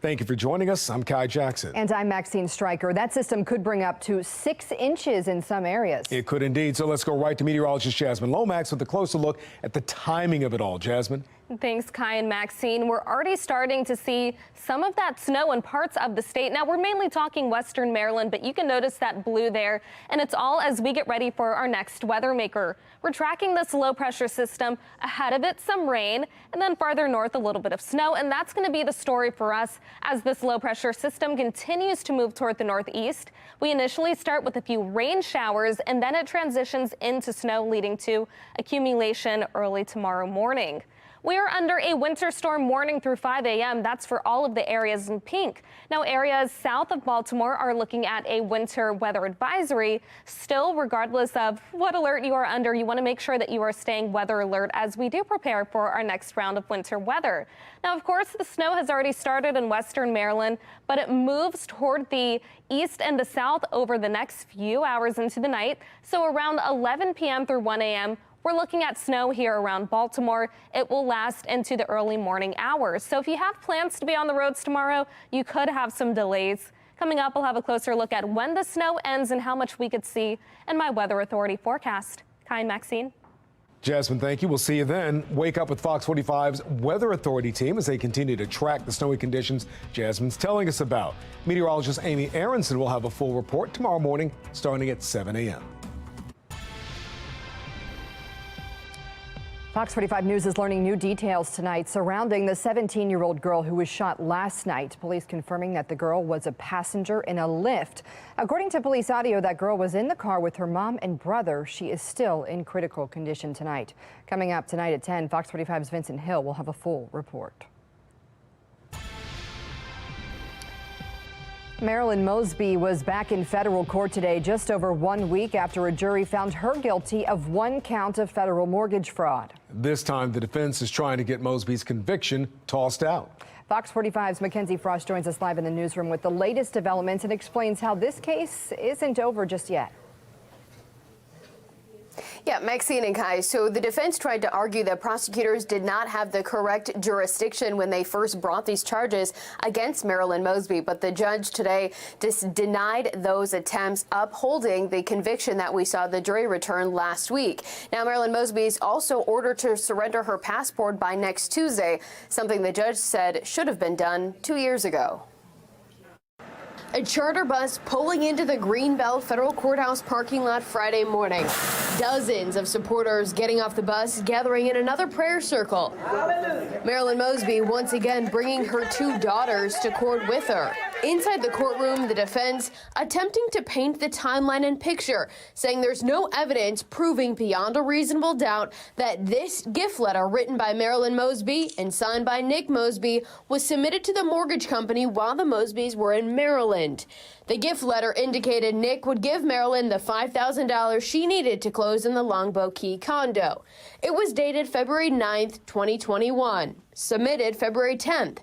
Thank you for joining us. I'm Kai Jackson. And I'm Maxine Stryker. That system could bring up to 6 inches in some areas. It could indeed. So let's go right to meteorologist Jasmine Lomax with a closer look at the timing of it all. Jasmine. Thanks, Kai and Maxine. We're already starting to see some of that snow in parts of the state. Now, we're mainly talking western Maryland, but you can notice that blue there, and it's all as we get ready for our next weather maker. We're tracking this low pressure system. Ahead of it, some rain, and then farther north, a little bit of snow, and that's going to be the story for us as this low pressure system continues to move toward the northeast. We initially start with a few rain showers, and then it transitions into snow, leading to accumulation early tomorrow morning. We are under a winter storm warning through 5 a.m. That's for all of the areas in pink. Now, areas south of Baltimore are looking at a winter weather advisory. Still, regardless of what alert you are under, you want to make sure that you are staying weather alert as we do prepare for our next round of winter weather. Now, of course, the snow has already started in western Maryland, but it moves toward the east and the south over the next few hours into the night. So around 11 p.m. through 1 a.m., we're looking at snow here around Baltimore. It will last into the early morning hours. So if you have plans to be on the roads tomorrow, you could have some delays. Coming up, we'll have a closer look at when the snow ends and how much we could see in my Weather Authority forecast. Kai and Maxine. Jasmine, thank you. We'll see you then. Wake up with Fox 45's Weather Authority team as they continue to track the snowy conditions Jasmine's telling us about. Meteorologist Amy Aronson will have a full report tomorrow morning starting at 7 a.m. Fox 45 News is learning new details tonight surrounding the 17-year-old girl who was shot last night. Police confirming that the girl was a passenger in a Lyft. According to police audio, that girl was in the car with her mom and brother. She is still in critical condition tonight. Coming up tonight at 10, Fox 45's Vincent Hill will have a full report. Marilyn Mosby was back in federal court today just over 1 week after a jury found her guilty of 1 count of federal mortgage fraud. This time, the defense is trying to get Mosby's conviction tossed out. Fox 45's Mackenzie Frost joins us live in the newsroom with the latest developments and explains how this case isn't over just yet. Yeah, Maxine and Kai. So the defense tried to argue that prosecutors did not have the correct jurisdiction when they first brought these charges against Marilyn Mosby. But the judge today denied those attempts, upholding the conviction that we saw the jury return last week. Now, Marilyn Mosby is also ordered to surrender her passport by next Tuesday, something the judge said should have been done 2 years ago. A charter bus pulling into the Greenbelt Federal Courthouse parking lot Friday morning. Dozens of supporters getting off the bus, gathering in another prayer circle. Marilyn Mosby once again bringing her 2 daughters to court with her. Inside the courtroom, the defense attempting to paint the timeline and picture, saying there's no evidence proving beyond a reasonable doubt that this gift letter written by Marilyn Mosby and signed by Nick Mosby was submitted to the mortgage company while the Mosbys were in Maryland. The gift letter indicated Nick would give Marilyn the $5,000 she needed to close in the Longbow Key condo. It was dated February 9th, 2021, submitted February 10th.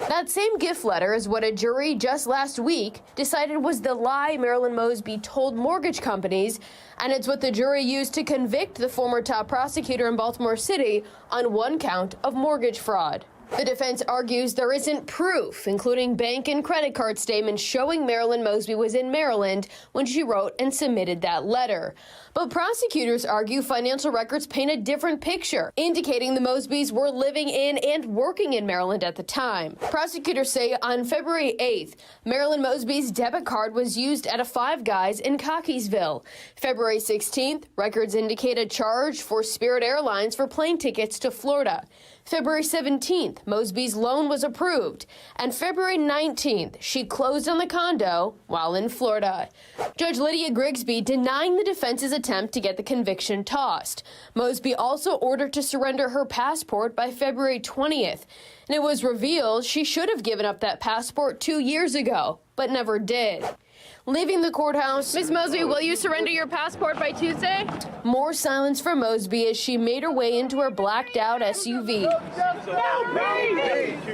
That same gift letter is what a jury just last week decided was the lie Marilyn Mosby told mortgage companies, and it's what the jury used to convict the former top prosecutor in Baltimore City on 1 count of mortgage fraud. The defense argues there isn't proof, including bank and credit card statements showing Marilyn Mosby was in Maryland when she wrote and submitted that letter. But prosecutors argue financial records paint a different picture, indicating the Mosbys were living in and working in Maryland at the time. Prosecutors say on February 8th, Marilyn Mosby's debit card was used at a Five Guys in Cockeysville. February 16th, records indicate a charge for Spirit Airlines for plane tickets to Florida. February 17th, Mosby's loan was approved, and February 19th, she closed on the condo while in Florida. Judge Lydia Grigsby denying the defense's attempt to get the conviction tossed. Mosby also ordered to surrender her passport by February 20th, and it was revealed she should have given up that passport 2 years ago, but never did. Leaving the courthouse, Ms. Mosby, will you surrender your passport by Tuesday? More silence from Mosby as she made her way into her blacked out SUV.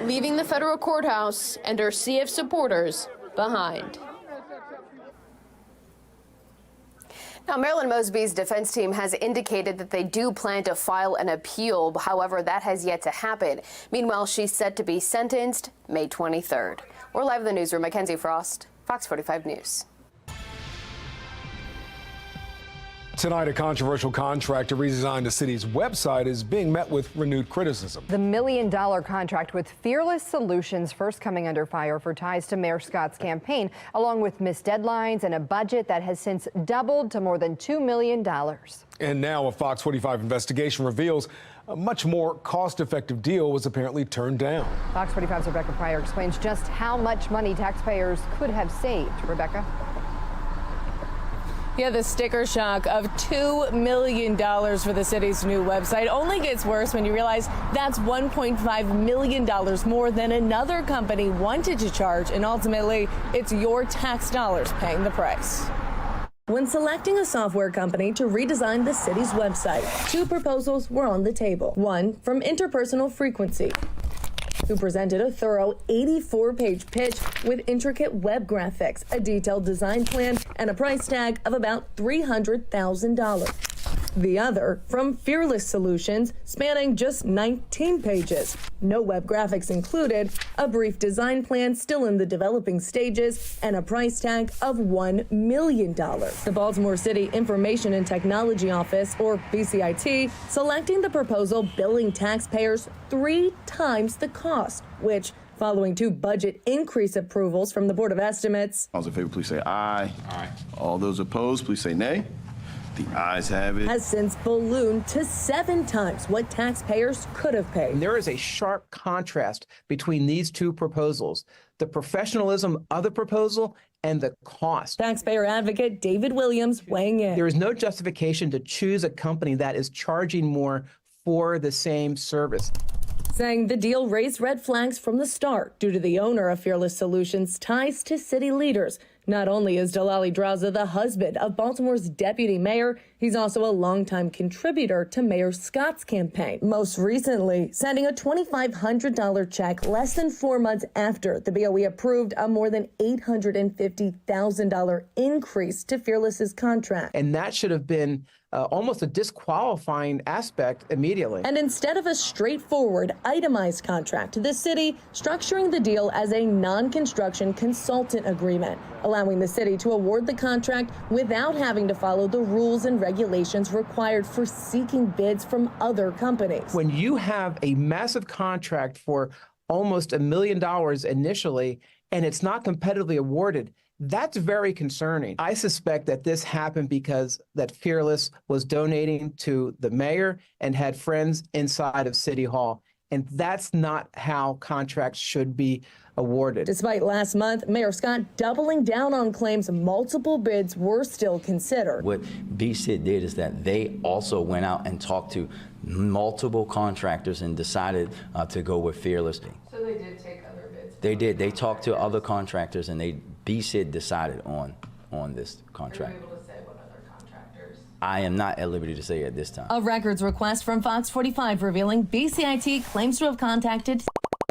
Leaving the federal courthouse and her sea of supporters behind. Now, Marilyn Mosby's defense team has indicated that they do plan to file an appeal. However, that has yet to happen. Meanwhile, she's set to be sentenced May 23rd. We're live in the newsroom. Mackenzie Frost, Fox 45 News. Tonight, a controversial contract to redesign the city's website is being met with renewed criticism. The $1 million contract with Fearless Solutions first coming under fire for ties to Mayor Scott's campaign, along with missed deadlines and a budget that has since doubled to more than $2 million. And now a Fox 45 investigation reveals a much more cost-effective deal was apparently turned down. Fox 45's Rebecca Pryor explains just how much money taxpayers could have saved. Rebecca? Yeah, the sticker shock of $2 million for the city's new website only gets worse when you realize that's $1.5 million more than another company wanted to charge, and ultimately, it's your tax dollars paying the price. When selecting a software company to redesign the city's website, two proposals were on the table. One from Interpersonal Frequency, who presented a thorough 84-page pitch with intricate web graphics, a detailed design plan, and a price tag of about $300,000. The other from Fearless Solutions, spanning just 19 pages. No web graphics included, a brief design plan still in the developing stages, and a price tag of $1 million. The Baltimore City Information and Technology Office, or BCIT, selecting the proposal billing taxpayers 3 times the cost, which, following 2 budget increase approvals from the Board of Estimates. All those in favor, please say aye. Aye. All those opposed, please say nay. The ayes have it. Has since ballooned to 7 times what taxpayers could have paid. There is a sharp contrast between these two proposals, the professionalism of the proposal and the cost. Taxpayer advocate David Williams weighing in. There is no justification to choose a company that is charging more for the same service. Saying the deal raised red flags from the start due to the owner of Fearless Solutions' ties to city leaders. Not only is Delali Draza the husband of Baltimore's deputy mayor, he's also a longtime contributor to Mayor Scott's campaign. Most recently, sending a $2,500 check less than 4 months after the BOE approved a more than $850,000 increase to Fearless's contract. And that should have been almost a disqualifying aspect immediately. And instead of a straightforward, itemized contract, the city structuring the deal as a non-construction consultant agreement, allowing the city to award the contract without having to follow the rules and regulations required for seeking bids from other companies. When you have a massive contract for almost $1 million initially, and it's not competitively awarded, that's very concerning. I suspect that this happened because that Fearless was donating to the mayor and had friends inside of City Hall. And that's not how contracts should be awarded. Despite last month, Mayor Scott doubling down on claims multiple bids were still considered. What BCIT did is that they also went out and talked to multiple contractors and decided to go with Fearless. So they did take other bids? They did. They talked to other contractors, and BCIT decided on this contract. Are you able to say what other contractors? I am not at liberty to say at this time. A records request from Fox 45 revealing BCIT claims to have contacted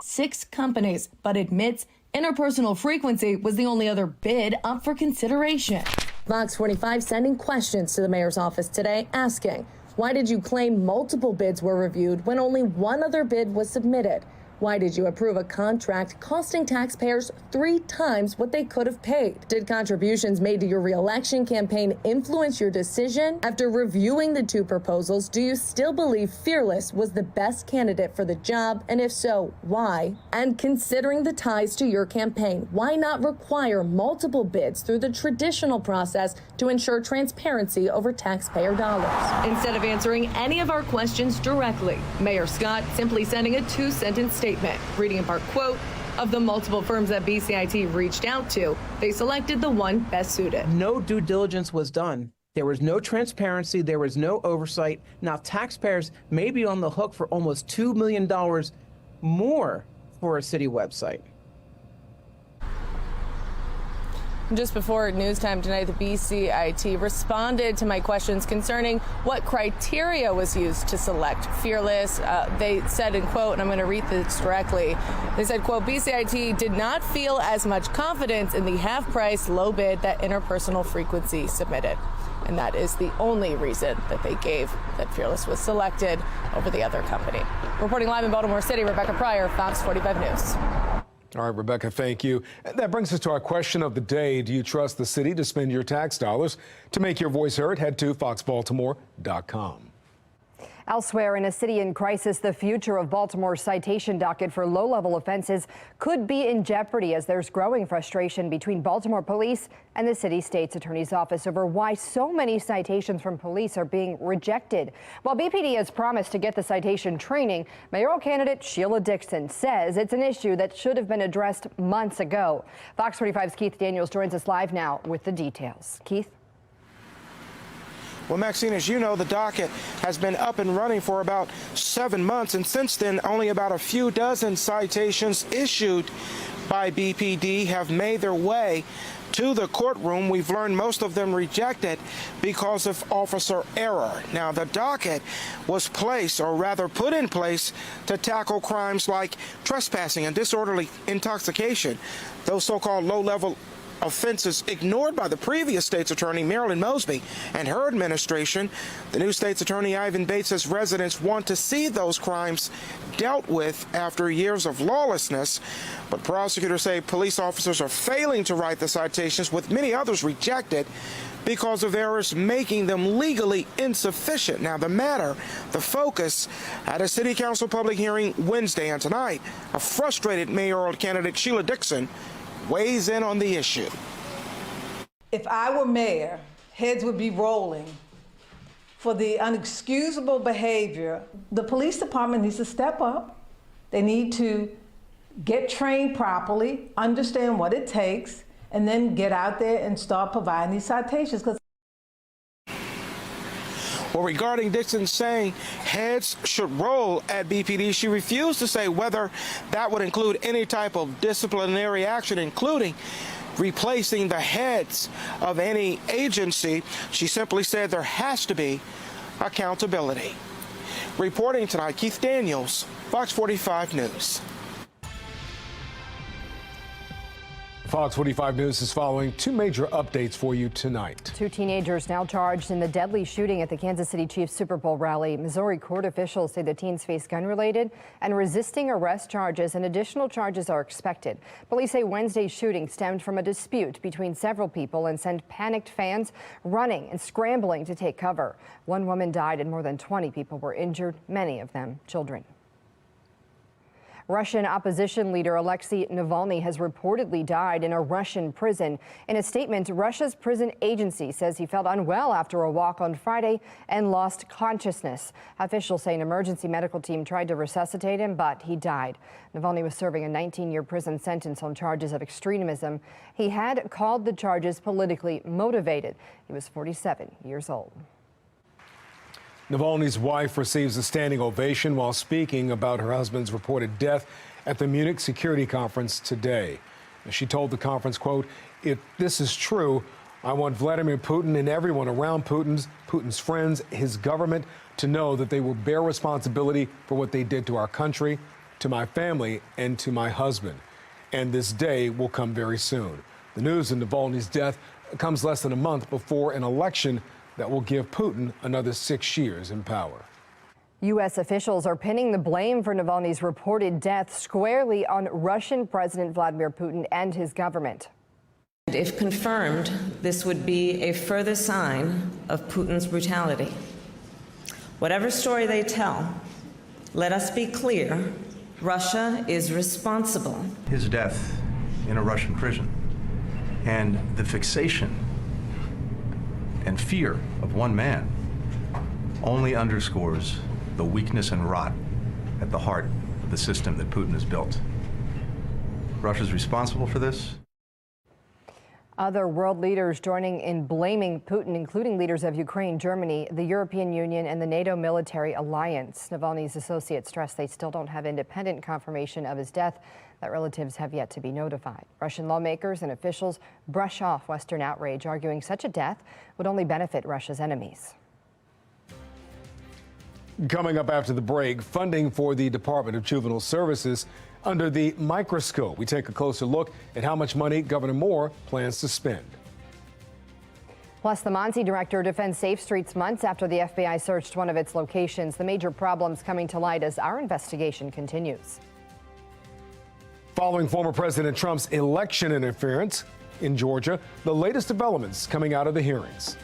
6 companies, but admits Interpersonal Frequency was the only other bid up for consideration. Fox 45 sending questions to the mayor's office today asking, why did you claim multiple bids were reviewed when only one other bid was submitted? Why did you approve a contract costing taxpayers 3 times what they could have paid? Did contributions made to your re-election campaign influence your decision? After reviewing the 2 proposals, do you still believe Fearless was the best candidate for the job? And if so, why? And considering the ties to your campaign, why not require multiple bids through the traditional process to ensure transparency over taxpayer dollars? Instead of answering any of our questions directly, Mayor Scott simply sending a 2-sentence statement, reading in part, quote, of the multiple firms that BCIT reached out to, they selected the one best suited. No due diligence was done. There was no transparency. There was no oversight. Now, taxpayers may be on the hook for almost $2 million more for a city website. Just before news time tonight, the BCIT responded to my questions concerning what criteria was used to select Fearless. They said, in quote, and I'm going to read this directly, they said, quote, BCIT did not feel as much confidence in the half-price low bid that Interpersonal Frequency submitted. And that is the only reason that they gave that Fearless was selected over the other company. Reporting live in Baltimore City, Rebecca Pryor, Fox 45 News. All right, Rebecca, thank you. That brings us to our question of the day. Do you trust the city to spend your tax dollars? To make your voice heard, head to FOX45.com. Elsewhere, in a city in crisis, the future of Baltimore's citation docket for low-level offenses could be in jeopardy as there's growing frustration between Baltimore police and the city state's attorney's office over why so many citations from police are being rejected. While BPD has promised to get the citation training, mayoral candidate Sheila Dixon says it's an issue that should have been addressed months ago. Fox 45's Keith Daniels joins us live now with the details. Keith? Well, Maxine, as you know, the docket has been up and running for about 7 months, and since then, only about a few dozen citations issued by BPD have made their way to the courtroom. We've learned most of them rejected because of officer error. Now, the docket was placed, or rather put in place, to tackle crimes like trespassing and disorderly intoxication, those so-called low-level offenses ignored by the previous state's attorney, Marilyn Mosby, and her administration. The new state's attorney, Ivan Bates, says residents want to see those crimes dealt with after years of lawlessness. But prosecutors say police officers are failing to write the citations, with many others rejected because of errors making them legally insufficient. Now, the focus at a city council public hearing Wednesday, and tonight, a frustrated mayoral candidate, Sheila Dixon, weighs in on the issue. If I were mayor, heads would be rolling for the unexcusable behavior. The police department needs to step up. They need to get trained properly, understand what it takes, and then get out there and start providing these citations. Well, regarding Dixon saying heads should roll at BPD, she refused to say whether that would include any type of disciplinary action, including replacing the heads of any agency. She simply said there has to be accountability. Reporting tonight, Keith Daniels, Fox 45 News. Fox 45 News is following two major updates for you tonight. Two teenagers now charged in the deadly shooting at the Kansas City Chiefs Super Bowl rally. Missouri court officials say the teens face gun-related and resisting arrest charges, and additional charges are expected. Police say Wednesday's shooting stemmed from a dispute between several people and sent panicked fans running and scrambling to take cover. One woman died and more than 20 people were injured, many of them children. Russian opposition leader Alexei Navalny has reportedly died in a Russian prison. In a statement, Russia's prison agency says he felt unwell after a walk on Friday and lost consciousness. Officials say an emergency medical team tried to resuscitate him, but he died. Navalny was serving a 19-year prison sentence on charges of extremism. He had called the charges politically motivated. He was 47 years old. Navalny's wife receives a standing ovation while speaking about her husband's reported death at the Munich Security Conference today. She told the conference, quote, "If this is true, I want Vladimir Putin and everyone around Putin's friends, his government, to know that they will bear responsibility for what they did to our country, to my family, and to my husband. And this day will come very soon." The news of Navalny's death comes less than a month before an election that will give Putin another 6 years in power. U.S. officials are pinning the blame for Navalny's reported death squarely on Russian President Vladimir Putin and his government. If confirmed, this would be a further sign of Putin's brutality. Whatever story they tell, let us be clear, Russia is responsible. His death in a Russian prison and the fixation and fear of one man only underscores the weakness and rot at the heart of the system that Putin has built. Russia's responsible for this. Other world leaders joining in blaming Putin, including leaders of Ukraine, Germany, the European Union, and the NATO military alliance. Navalny's associates stress they still don't have independent confirmation of his death, that relatives have yet to be notified. Russian lawmakers and officials brush off Western outrage, arguing such a death would only benefit Russia's enemies. Coming up after the break, funding for the Department of Juvenile Services under the microscope. We take a closer look at how much money Governor Moore plans to spend. Plus, the Monty director defends Safe Streets months after the FBI searched one of its locations. The major problems coming to light as our investigation continues. Following former President Trump's election interference in Georgia, the latest developments coming out of the hearings.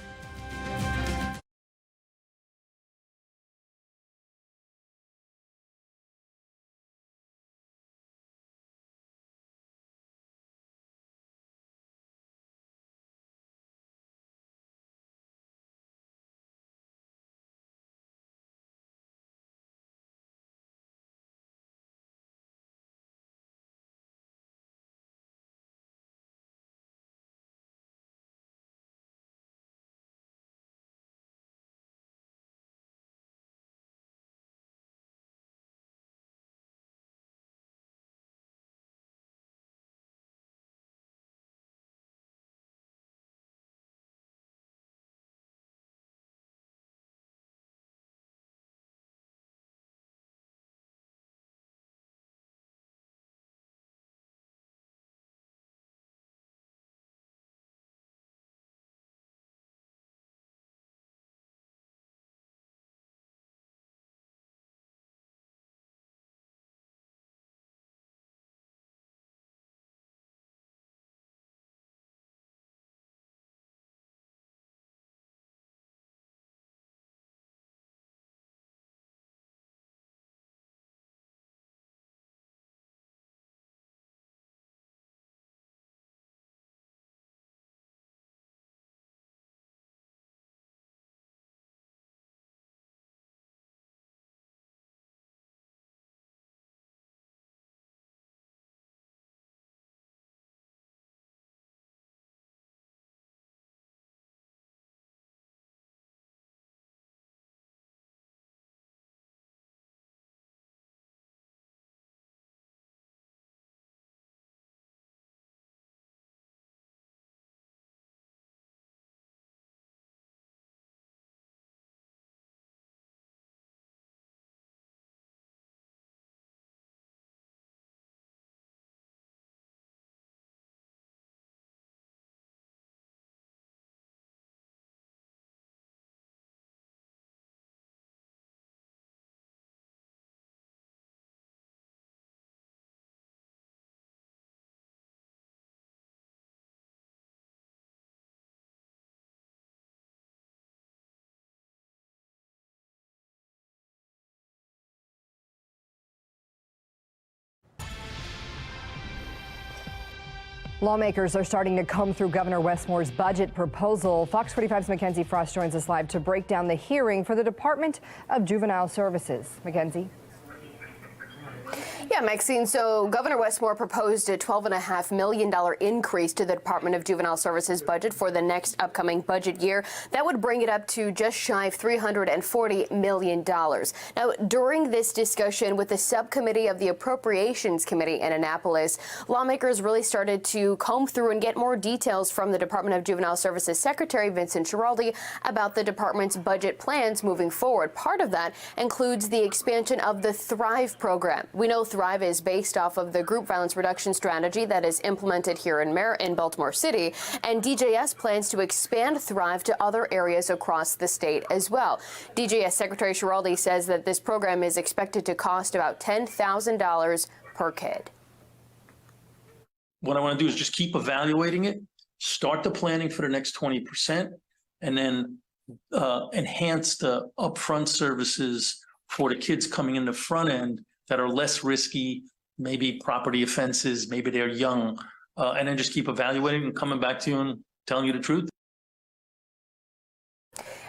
Lawmakers are starting to comb through Governor Westmore's budget proposal. Fox 45's Mackenzie Frost joins us live to break down the hearing for the Department of Juvenile Services. Mackenzie. Yeah, Maxine, so Governor Westmore proposed a $12.5 million increase to the Department of Juvenile Services budget for the next upcoming budget year. That would bring it up to just shy of $340 million. Now, during this discussion with the subcommittee of the Appropriations Committee in Annapolis, lawmakers really started to comb through and get more details from the Department of Juvenile Services Secretary Vincent Schiraldi about the department's budget plans moving forward. Part of that includes the expansion of the Thrive program. We know Thrive is based off of the group violence reduction strategy that is implemented here in Baltimore City, and DJS plans to expand Thrive to other areas across the state as well. DJS Secretary Schiraldi says that this program is expected to cost about $10,000 per kid. What I want to do is just keep evaluating it, start the planning for the next 20%, and then enhance the upfront services for the kids coming in the front end that are less risky, maybe property offenses, maybe they're young, and then just keep evaluating and coming back to you and telling you the truth.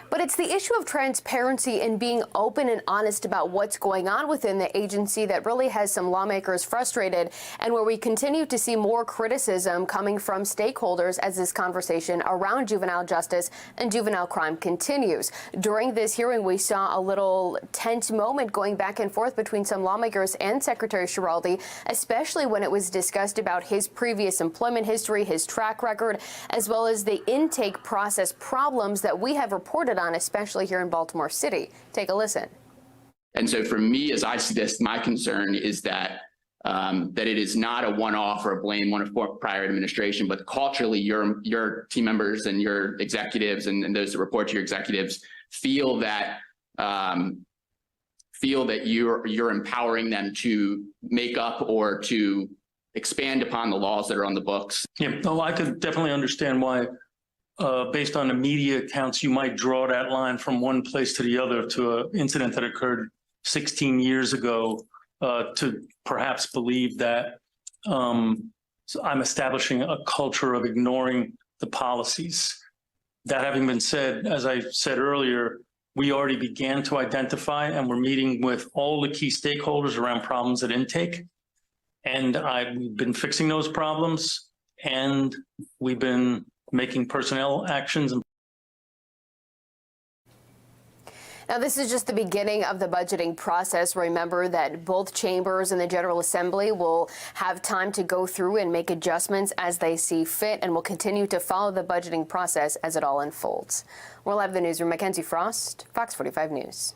But it's the issue of transparency and being open and honest about what's going on within the agency that really has some lawmakers frustrated, and where we continue to see more criticism coming from stakeholders as this conversation around juvenile justice and juvenile crime continues. During this hearing, we saw a little tense moment going back and forth between some lawmakers and Secretary Schiraldi, especially when it was discussed about his previous employment history, his track record, as well as the intake process problems that we have reported on, especially here in Baltimore City. Take a listen. And so for me, as I see this, my concern is that that it is not a one-off or a blame one of prior administration, but culturally your team members and your executives and those that report to your executives feel that you're empowering them to make up or to expand upon the laws that are on the books. Yeah, no, I could definitely understand why, based on the media accounts, you might draw that line from one place to the other to an incident that occurred 16 years ago, to perhaps believe that so I'm establishing a culture of ignoring the policies. That having been said, as I said earlier, we already began to identify, and we're meeting with all the key stakeholders around problems at intake. And I've been fixing those problems, and we've been making personnel actions. Now, this is just the beginning of the budgeting process. Remember that both chambers and the General Assembly will have time to go through and make adjustments as they see fit, and will continue to follow the budgeting process as it all unfolds. We'll have the newsroom. Mackenzie Frost, Fox 45 News.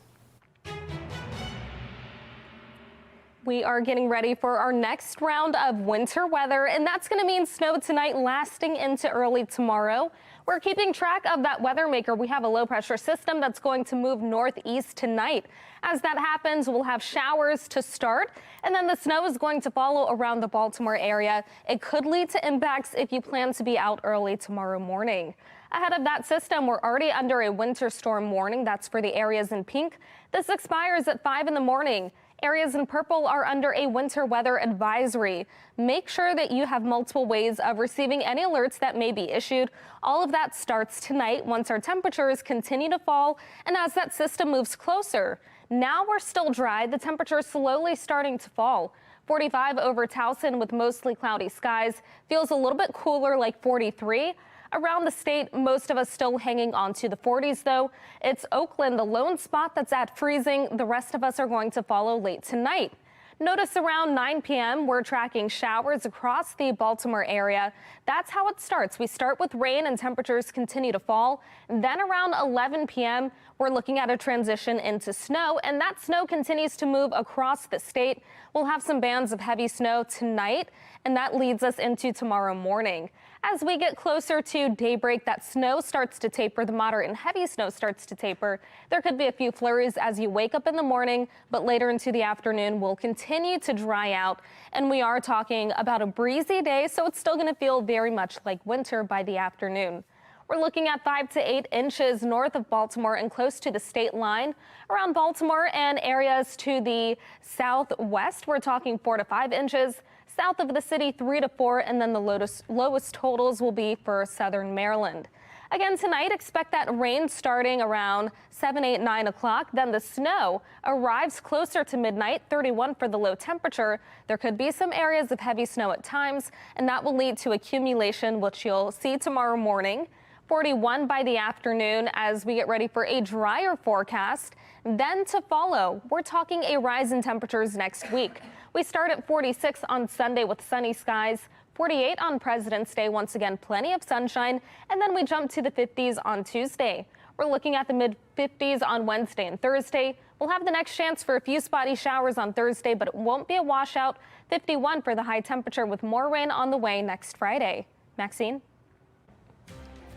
We are getting ready for our next round of winter weather, and that's going to mean snow tonight lasting into early tomorrow. We're keeping track of that weather maker. We have a low pressure system that's going to move northeast tonight. As that happens, we'll have showers to start, and then the snow is going to follow around the Baltimore area. It could lead to impacts if you plan to be out early tomorrow morning. Ahead of that system, we're already under a winter storm warning. That's for the areas in pink. This expires at 5 in the morning. Areas in purple are under a winter weather advisory. Make sure that you have multiple ways of receiving any alerts that may be issued. All of that starts tonight once our temperatures continue to fall and as that system moves closer. Now we're still dry. The temperature is slowly starting to fall. 45 over Towson with mostly cloudy skies. Feels a little bit cooler, like 43. Around the state, most of us still hanging on to the 40s, though. It's Oakland, the lone spot that's at freezing. The rest of us are going to follow late tonight. Notice around 9 p.m., we're tracking showers across the Baltimore area. That's how it starts. We start with rain and temperatures continue to fall. Then around 11 p.m., we're looking at a transition into snow, and that snow continues to move across the state. We'll have some bands of heavy snow tonight, and that leads us into tomorrow morning. As we get closer to daybreak, that snow starts to taper. The moderate and heavy snow starts to taper. There could be a few flurries as you wake up in the morning, but later into the afternoon will continue to dry out. And we are talking about a breezy day, so it's still going to feel very much like winter by the afternoon. We're looking at 5 to 8 inches north of Baltimore and close to the state line. Around Baltimore and areas to the southwest, we're talking 4 to 5 inches. South of the city, 3 to 4, and then the lowest totals will be for southern Maryland. Again, tonight, expect that rain starting around 7, 8, 9 o'clock. Then the snow arrives closer to midnight, 31 for the low temperature. There could be some areas of heavy snow at times, and that will lead to accumulation, which you'll see tomorrow morning. 41 by the afternoon as we get ready for a drier forecast. Then to follow, we're talking a rise in temperatures next week. We start at 46 on Sunday with sunny skies, 48 on President's Day, once again plenty of sunshine, and then we jump to the 50s on Tuesday. We're looking at the mid-50s on Wednesday and Thursday. We'll have the next chance for a few spotty showers on Thursday, but it won't be a washout. 51 for the high temperature with more rain on the way next Friday. Maxine?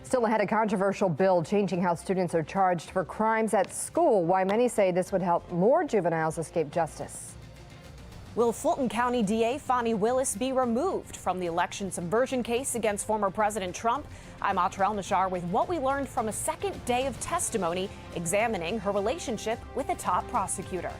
Still ahead, a controversial bill changing how students are charged for crimes at school. Why many say this would help more juveniles escape justice. Will Fulton County DA Fani Willis be removed from the election subversion case against former President Trump? I'm Atra El-Nashar with what we learned from a second day of testimony examining her relationship with a top prosecutor.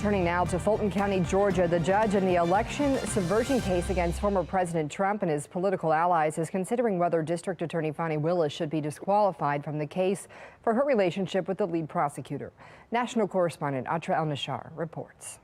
Turning now to Fulton County, Georgia, the judge in the election subversion case against former President Trump and his political allies is considering whether District Attorney Fani Willis should be disqualified from the case for her relationship with the lead prosecutor. National correspondent Atra El-Nashar reports.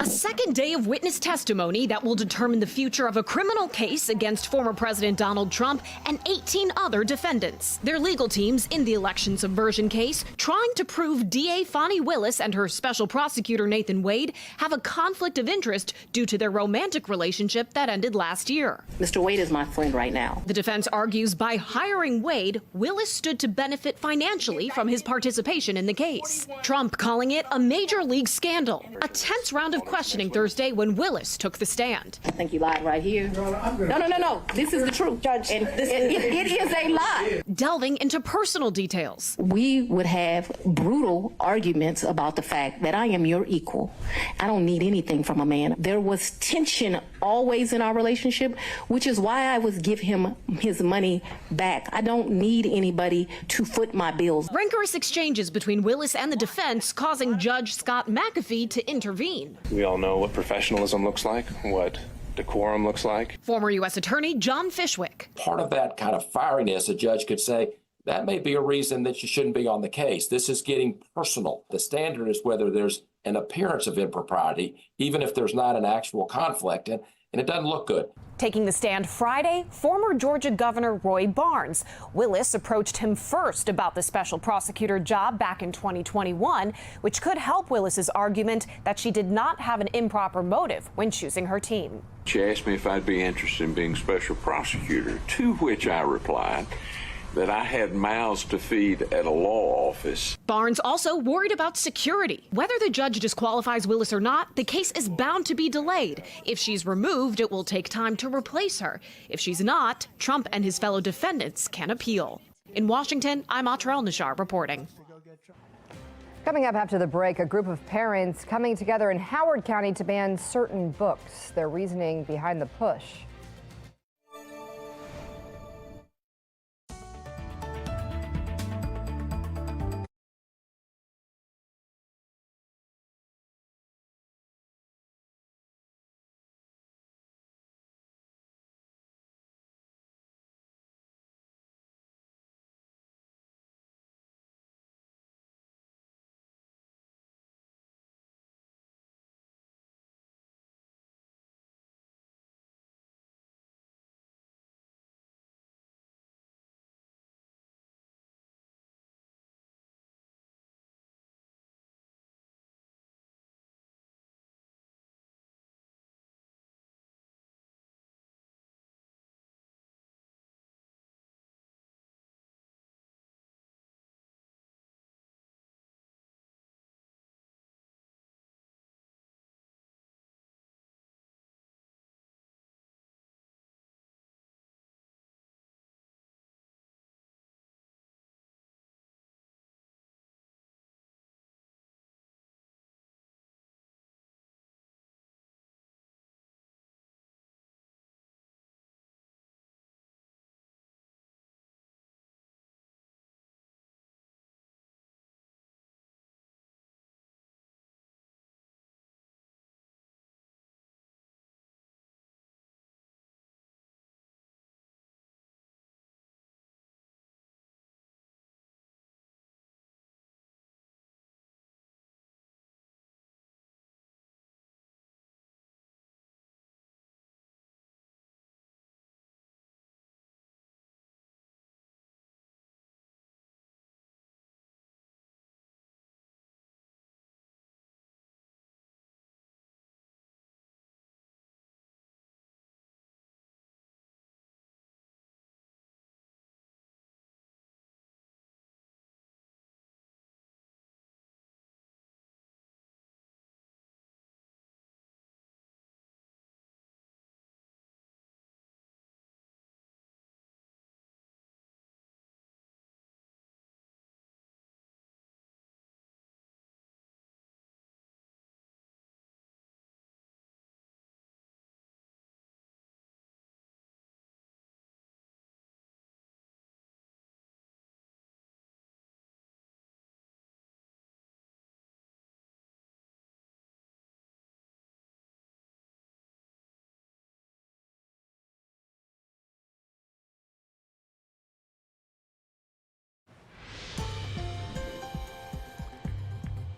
A second day of witness testimony that will determine the future of a criminal case against former President Donald Trump and 18 other defendants. Their legal teams in the election subversion case trying to prove DA Fani Willis and her special prosecutor Nathan Wade have a conflict of interest due to their romantic relationship that ended last year. Mr. Wade is my friend right now. The defense argues by hiring Wade, Willis stood to benefit financially from his participation in the case. Trump calling it a major league scandal. A tense round of questioning Thursday when Willis took the stand. I think you lied right here. No. This is the truth, Judge. And it is a lie. Delving into personal details. We would have brutal arguments about the fact that I am your equal. I don't need anything from a man. There was tension always in our relationship, which is why I would give him his money back. I don't need anybody to foot my bills. Rancorous exchanges between Willis and the defense causing Judge Scott McAfee to intervene. We all know what professionalism looks like, what decorum looks like. Former U.S. Attorney John Fishwick. Part of that kind of fieriness, a judge could say, that may be a reason that you shouldn't be on the case. This is getting personal. The standard is whether there's an appearance of impropriety, even if there's not an actual conflict, and it doesn't look good. Taking the stand Friday, former Georgia Governor Roy Barnes. Willis approached him first about the special prosecutor job back in 2021, which could help Willis's argument that she did not have an improper motive when choosing her team. She asked me if I'd be interested in being special prosecutor, to which I replied that I had mouths to feed at a law office. Barnes also worried about security. Whether the judge disqualifies Willis or not, the case is bound to be delayed. If she's removed, it will take time to replace her. If she's not, Trump and his fellow defendants can appeal. In Washington, I'm Atra El-Nashar reporting. Coming up after the break, a group of parents coming together in Howard County to ban certain books. Their reasoning behind the push.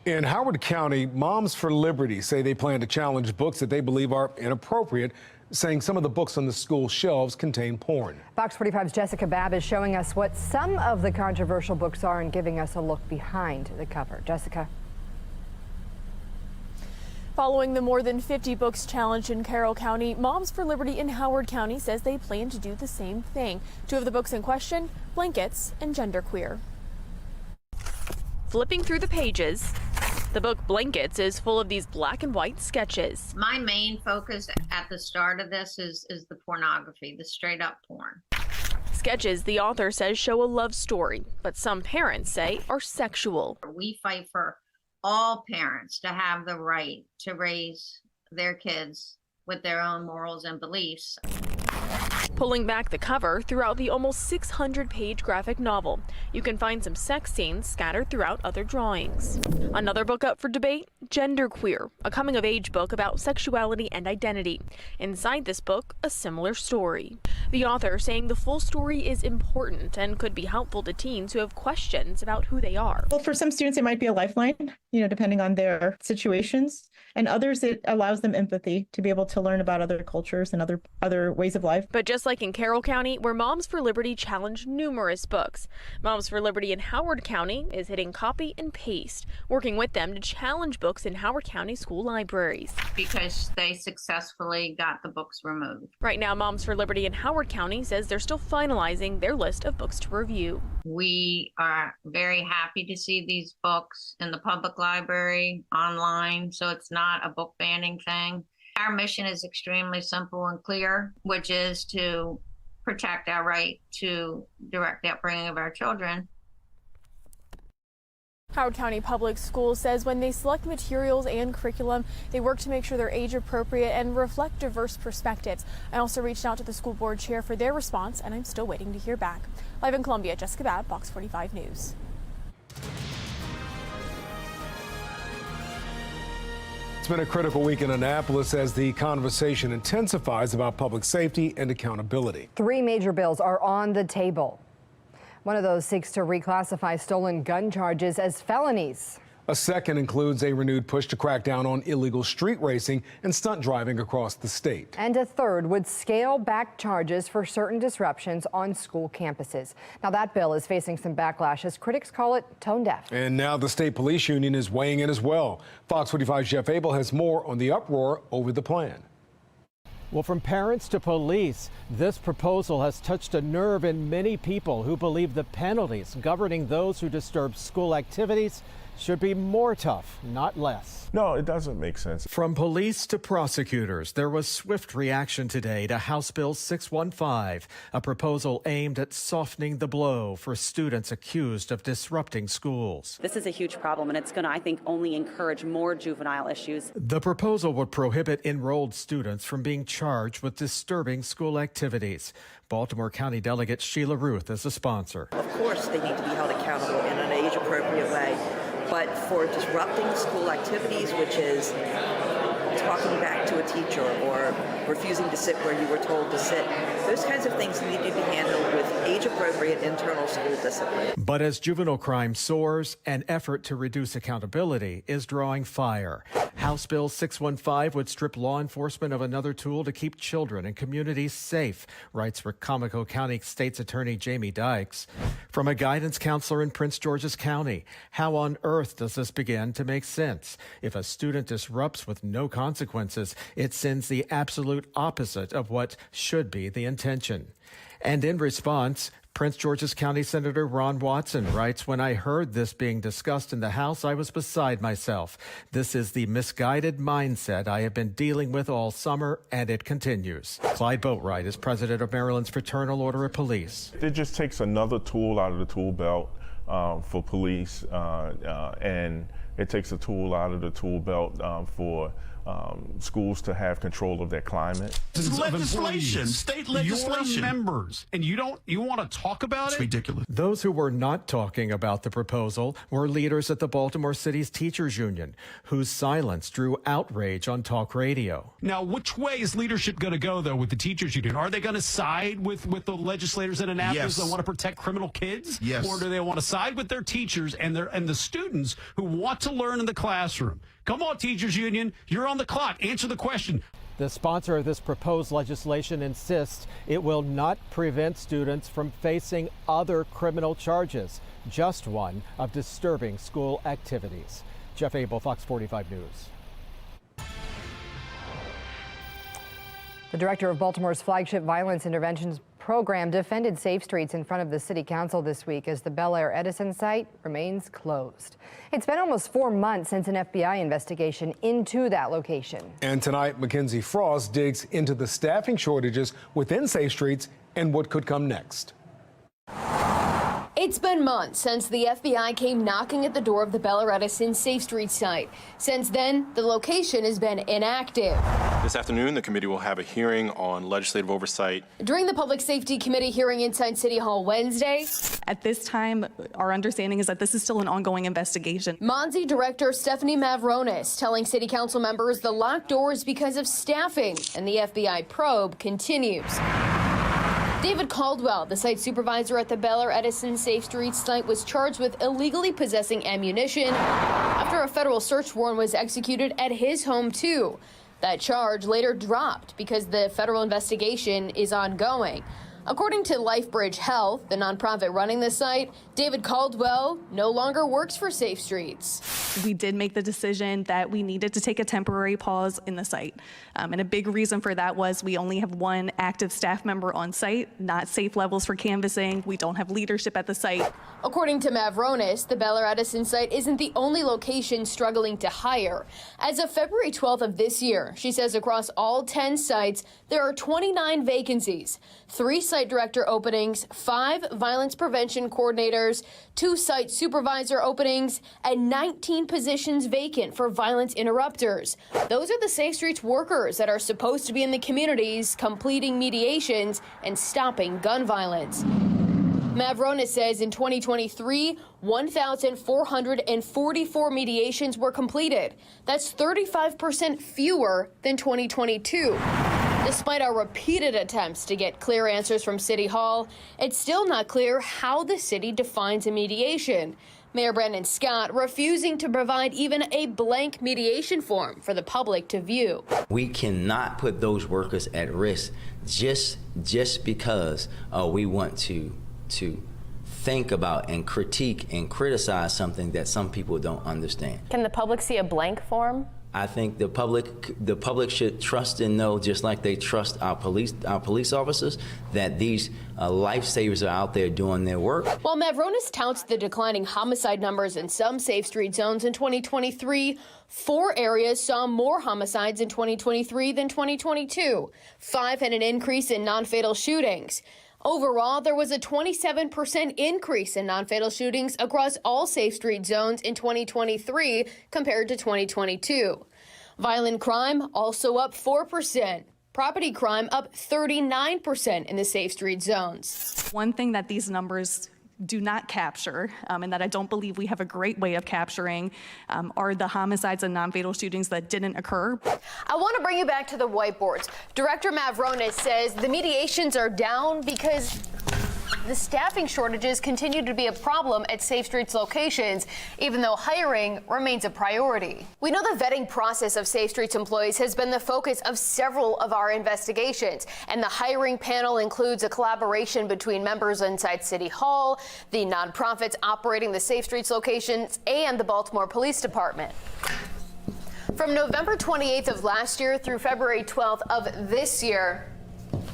In Howard County, Moms for Liberty say they plan to challenge books that they believe are inappropriate, saying some of the books on the school shelves contain porn. Fox 45's Jessica Babb is showing us what some of the controversial books are and giving us a look behind the cover. Jessica. Following the more than 50 books challenge in Carroll County, Moms for Liberty in Howard County says they plan to do the same thing. Two of the books in question, Blankets and Genderqueer. Flipping through the pages, the book Blankets is full of these black and white sketches. My main focus at the start of this is the pornography, the straight up porn. Sketches the author says show a love story, but some parents say are sexual. We fight for all parents to have the right to raise their kids with their own morals and beliefs. Pulling back the cover throughout the almost 600-page graphic novel, you can find some sex scenes scattered throughout other drawings. Another book up for debate, Genderqueer, a coming-of-age book about sexuality and identity. Inside this book, a similar story. The author saying the full story is important and could be helpful to teens who have questions about who they are. Well, for some students, it might be a lifeline, depending on their situations. And others, it allows them empathy to be able to learn about other cultures and other ways of life. But just like in Carroll County, where Moms for Liberty challenged numerous books, Moms for Liberty in Howard County is hitting copy and paste, working with them to challenge books in Howard County school libraries. Because they successfully got the books removed. Right now, Moms for Liberty in Howard County says they're still finalizing their list of books to review. We are very happy to see these books in the public library, online, so it's not a book banning thing. Our mission is extremely simple and clear, which is to protect our right to direct the upbringing of our children. Howard County Public Schools says when they select materials and curriculum, they work to make sure they're age appropriate and reflect diverse perspectives. I also reached out to the school board chair for their response, and I'm still waiting to hear back. Live in Columbia, Jessica Babb, Fox 45 News. It's been a critical week in Annapolis as the conversation intensifies about public safety and accountability. 3 major bills are on the table. One of those seeks to reclassify stolen gun charges as felonies. A second includes a renewed push to crack down on illegal street racing and stunt driving across the state. And a third would scale back charges for certain disruptions on school campuses. Now that bill is facing some backlash as critics call it tone deaf. And now the state police union is weighing in as well. Fox 45's Jeff Abel has more on the uproar over the plan. Well, from parents to police, this proposal has touched a nerve in many people who believe the penalties governing those who disturb school activities should be more tough, not less. No, it doesn't make sense. From police to prosecutors, there was swift reaction today to House Bill 615, a proposal aimed at softening the blow for students accused of disrupting schools. This is a huge problem, and it's going to, I think, only encourage more juvenile issues. The proposal would prohibit enrolled students from being charged with disturbing school activities. Baltimore County Delegate Sheila Ruth is a sponsor. Of course, they need to be held accountable in an age-appropriate way. But for disrupting school activities, which is talking back to a teacher or refusing to sit where you were told to sit, those kinds of things need to be handled with age-appropriate internal school discipline. But as juvenile crime soars, an effort to reduce accountability is drawing fire. House Bill 615 would strip law enforcement of another tool to keep children and communities safe, writes Recomico County State's Attorney Jamie Dykes. From a guidance counselor in Prince George's County, how on earth does this begin to make sense? If a student disrupts with no consequences, it sends the absolute opposite of what should be the intention. And in response, Prince George's County Senator Ron Watson writes, when I heard this being discussed in the House, I was beside myself. This is the misguided mindset I have been dealing with all summer, and it continues. Clyde Boatwright is president of Maryland's Fraternal Order of Police. It just takes another tool out of the tool belt for police, and it takes a tool out of the tool belt for schools to have control of their climate. It's legislation, state legislation. Your members, and you want to talk about it? It's ridiculous. Those who were not talking about the proposal were leaders at the Baltimore City's Teachers Union, whose silence drew outrage on talk radio. Now, which way is leadership going to go, though, with the teachers union? Are they going to side with the legislators in Annapolis that want to protect criminal kids? Yes. Or do they want to side with their teachers and the students who want to learn in the classroom? Come on, teachers union, you're on the clock. Answer the question. The sponsor of this proposed legislation insists it will not prevent students from facing other criminal charges, just one of disturbing school activities. Jeff Abel, Fox 45 News. The director of Baltimore's flagship violence interventions program defended Safe Streets in front of the city council this week as the Bel Air Edison site remains closed. It's been almost 4 months since an FBI investigation into that location. And tonight, Mackenzie Frost digs into the staffing shortages within Safe Streets and what could come next. It's been months since the FBI came knocking at the door of the Bel Air Edison Safe Street site. Since then, the location has been inactive. This afternoon, the committee will have a hearing on legislative oversight. During the Public Safety Committee hearing inside City Hall Wednesday, at this time, our understanding is that this is still an ongoing investigation. Monzi Director Stephanie Mavronis telling City Council members the locked door is because of staffing, and the FBI probe continues. David Caldwell, the site supervisor at the Bel Air Edison Safe Streets site, was charged with illegally possessing ammunition after a federal search warrant was executed at his home, too. That charge later dropped because the federal investigation is ongoing. According to LifeBridge Health, the nonprofit running the site, David Caldwell no longer works for Safe Streets. We did make the decision that we needed to take a temporary pause in the site. And a big reason for that was we only have one active staff member on site, not safe levels for canvassing. We don't have leadership at the site. According to Mavronis, the Bel Air Edison site isn't the only location struggling to hire. As of February 12th of this year, she says across all 10 sites, there are 29 vacancies, 3 site director openings, 5 violence prevention coordinators, 2 site supervisor openings, and 19 positions vacant for violence interrupters. Those are the Safe Streets workers that are supposed to be in the communities completing mediations and stopping gun violence. Mavronis says in 2023, 1,444 mediations were completed. That's 35% fewer than 2022. Despite our repeated attempts to get clear answers from City Hall, it's still not clear how the city defines a mediation. Mayor Brandon Scott refusing to provide even a blank mediation form for the public to view. We cannot put those workers at risk just because we want to think about and critique and criticize something that some people don't understand. Can the public see a blank form? I think the public should trust and know, just like they trust our police officers, that these lifesavers are out there doing their work. While Mavronis touts the declining homicide numbers in some Safe Street zones in 2023, 4 areas saw more homicides in 2023 than 2022. 5 had an increase in non-fatal shootings. Overall, there was a 27% increase in non-fatal shootings across all Safe Street zones in 2023 compared to 2022. Violent crime also up 4%. Property crime up 39% in the Safe Street zones. One thing that these numbers do not capture, and that I don't believe we have a great way of capturing, are the homicides and non-fatal shootings that didn't occur. I want to bring you back to the whiteboards. Director Mavronis says the mediations are down because the staffing shortages continue to be a problem at Safe Streets locations, even though hiring remains a priority. We know the vetting process of Safe Streets employees has been the focus of several of our investigations, and the hiring panel includes a collaboration between members inside City Hall, the nonprofits operating the Safe Streets locations, and the Baltimore Police Department. From November 28th of last year through February 12th of this year,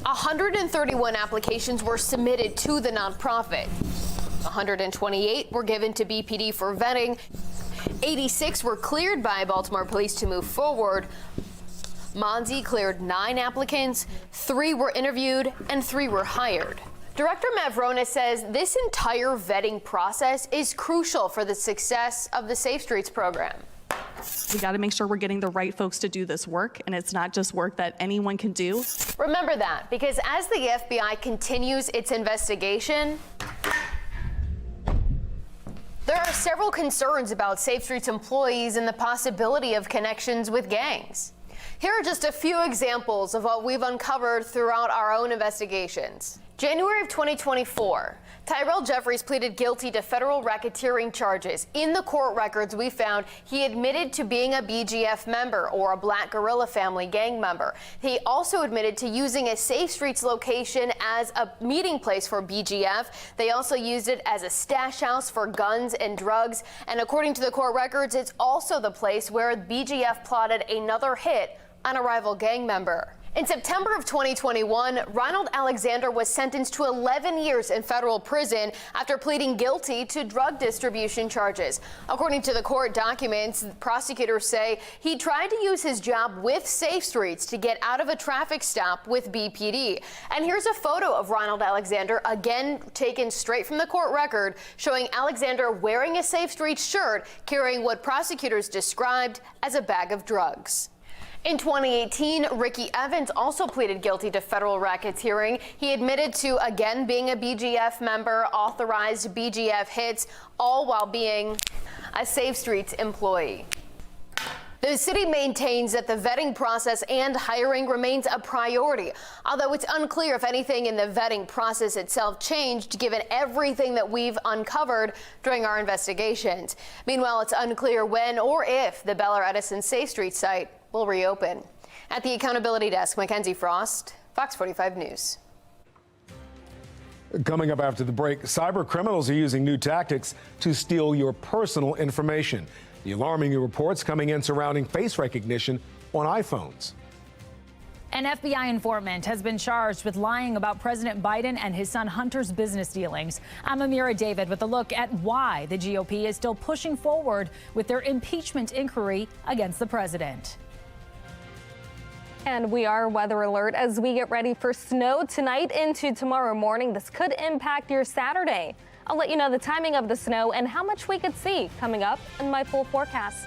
131 applications were submitted to the nonprofit. 128 were given to BPD for vetting. 86 were cleared by Baltimore Police to move forward. Monzi cleared 9 applicants, 3 were interviewed, and 3 were hired. Director Mavronis says this entire vetting process is crucial for the success of the Safe Streets program. We got to make sure we're getting the right folks to do this work, and it's not just work that anyone can do. Remember that, because as the FBI continues its investigation, there are several concerns about Safe Streets employees and the possibility of connections with gangs. Here are just a few examples of what we've uncovered throughout our own investigations. January of 2024, Tyrell Jeffries pleaded guilty to federal racketeering charges. In the court records we found, he admitted to being a BGF member, or a Black Guerrilla Family gang member. He also admitted to using a Safe Streets location as a meeting place for BGF. They also used it as a stash house for guns and drugs. And according to the court records, it's also the place where BGF plotted another hit on a rival gang member. In September of 2021, Ronald Alexander was sentenced to 11 years in federal prison after pleading guilty to drug distribution charges. According to the court documents, prosecutors say he tried to use his job with Safe Streets to get out of a traffic stop with BPD. And here's a photo of Ronald Alexander, again taken straight from the court record, showing Alexander wearing a Safe Streets shirt, carrying what prosecutors described as a bag of drugs. In 2018, Ricky Evans also pleaded guilty to federal racketeering. He admitted to, again, being a BGF member, authorized BGF hits, all while being a Safe Streets employee. The city maintains that the vetting process and hiring remains a priority, although it's unclear if anything in the vetting process itself changed given everything that we've uncovered during our investigations. Meanwhile, it's unclear when or if the Bel Air Edison Safe Streets site will reopen. At the Accountability Desk, Mackenzie Frost, Fox 45 News. Coming up after the break, cyber criminals are using new tactics to steal your personal information. The alarming new reports coming in surrounding face recognition on iPhones. An FBI informant has been charged with lying about President Biden and his son Hunter's business dealings. I'm Amira David with a look at why the GOP is still pushing forward with their impeachment inquiry against the president. And we are weather alert as we get ready for snow tonight into tomorrow morning. This could impact your Saturday. I'll let you know the timing of the snow and how much we could see coming up in my full forecast.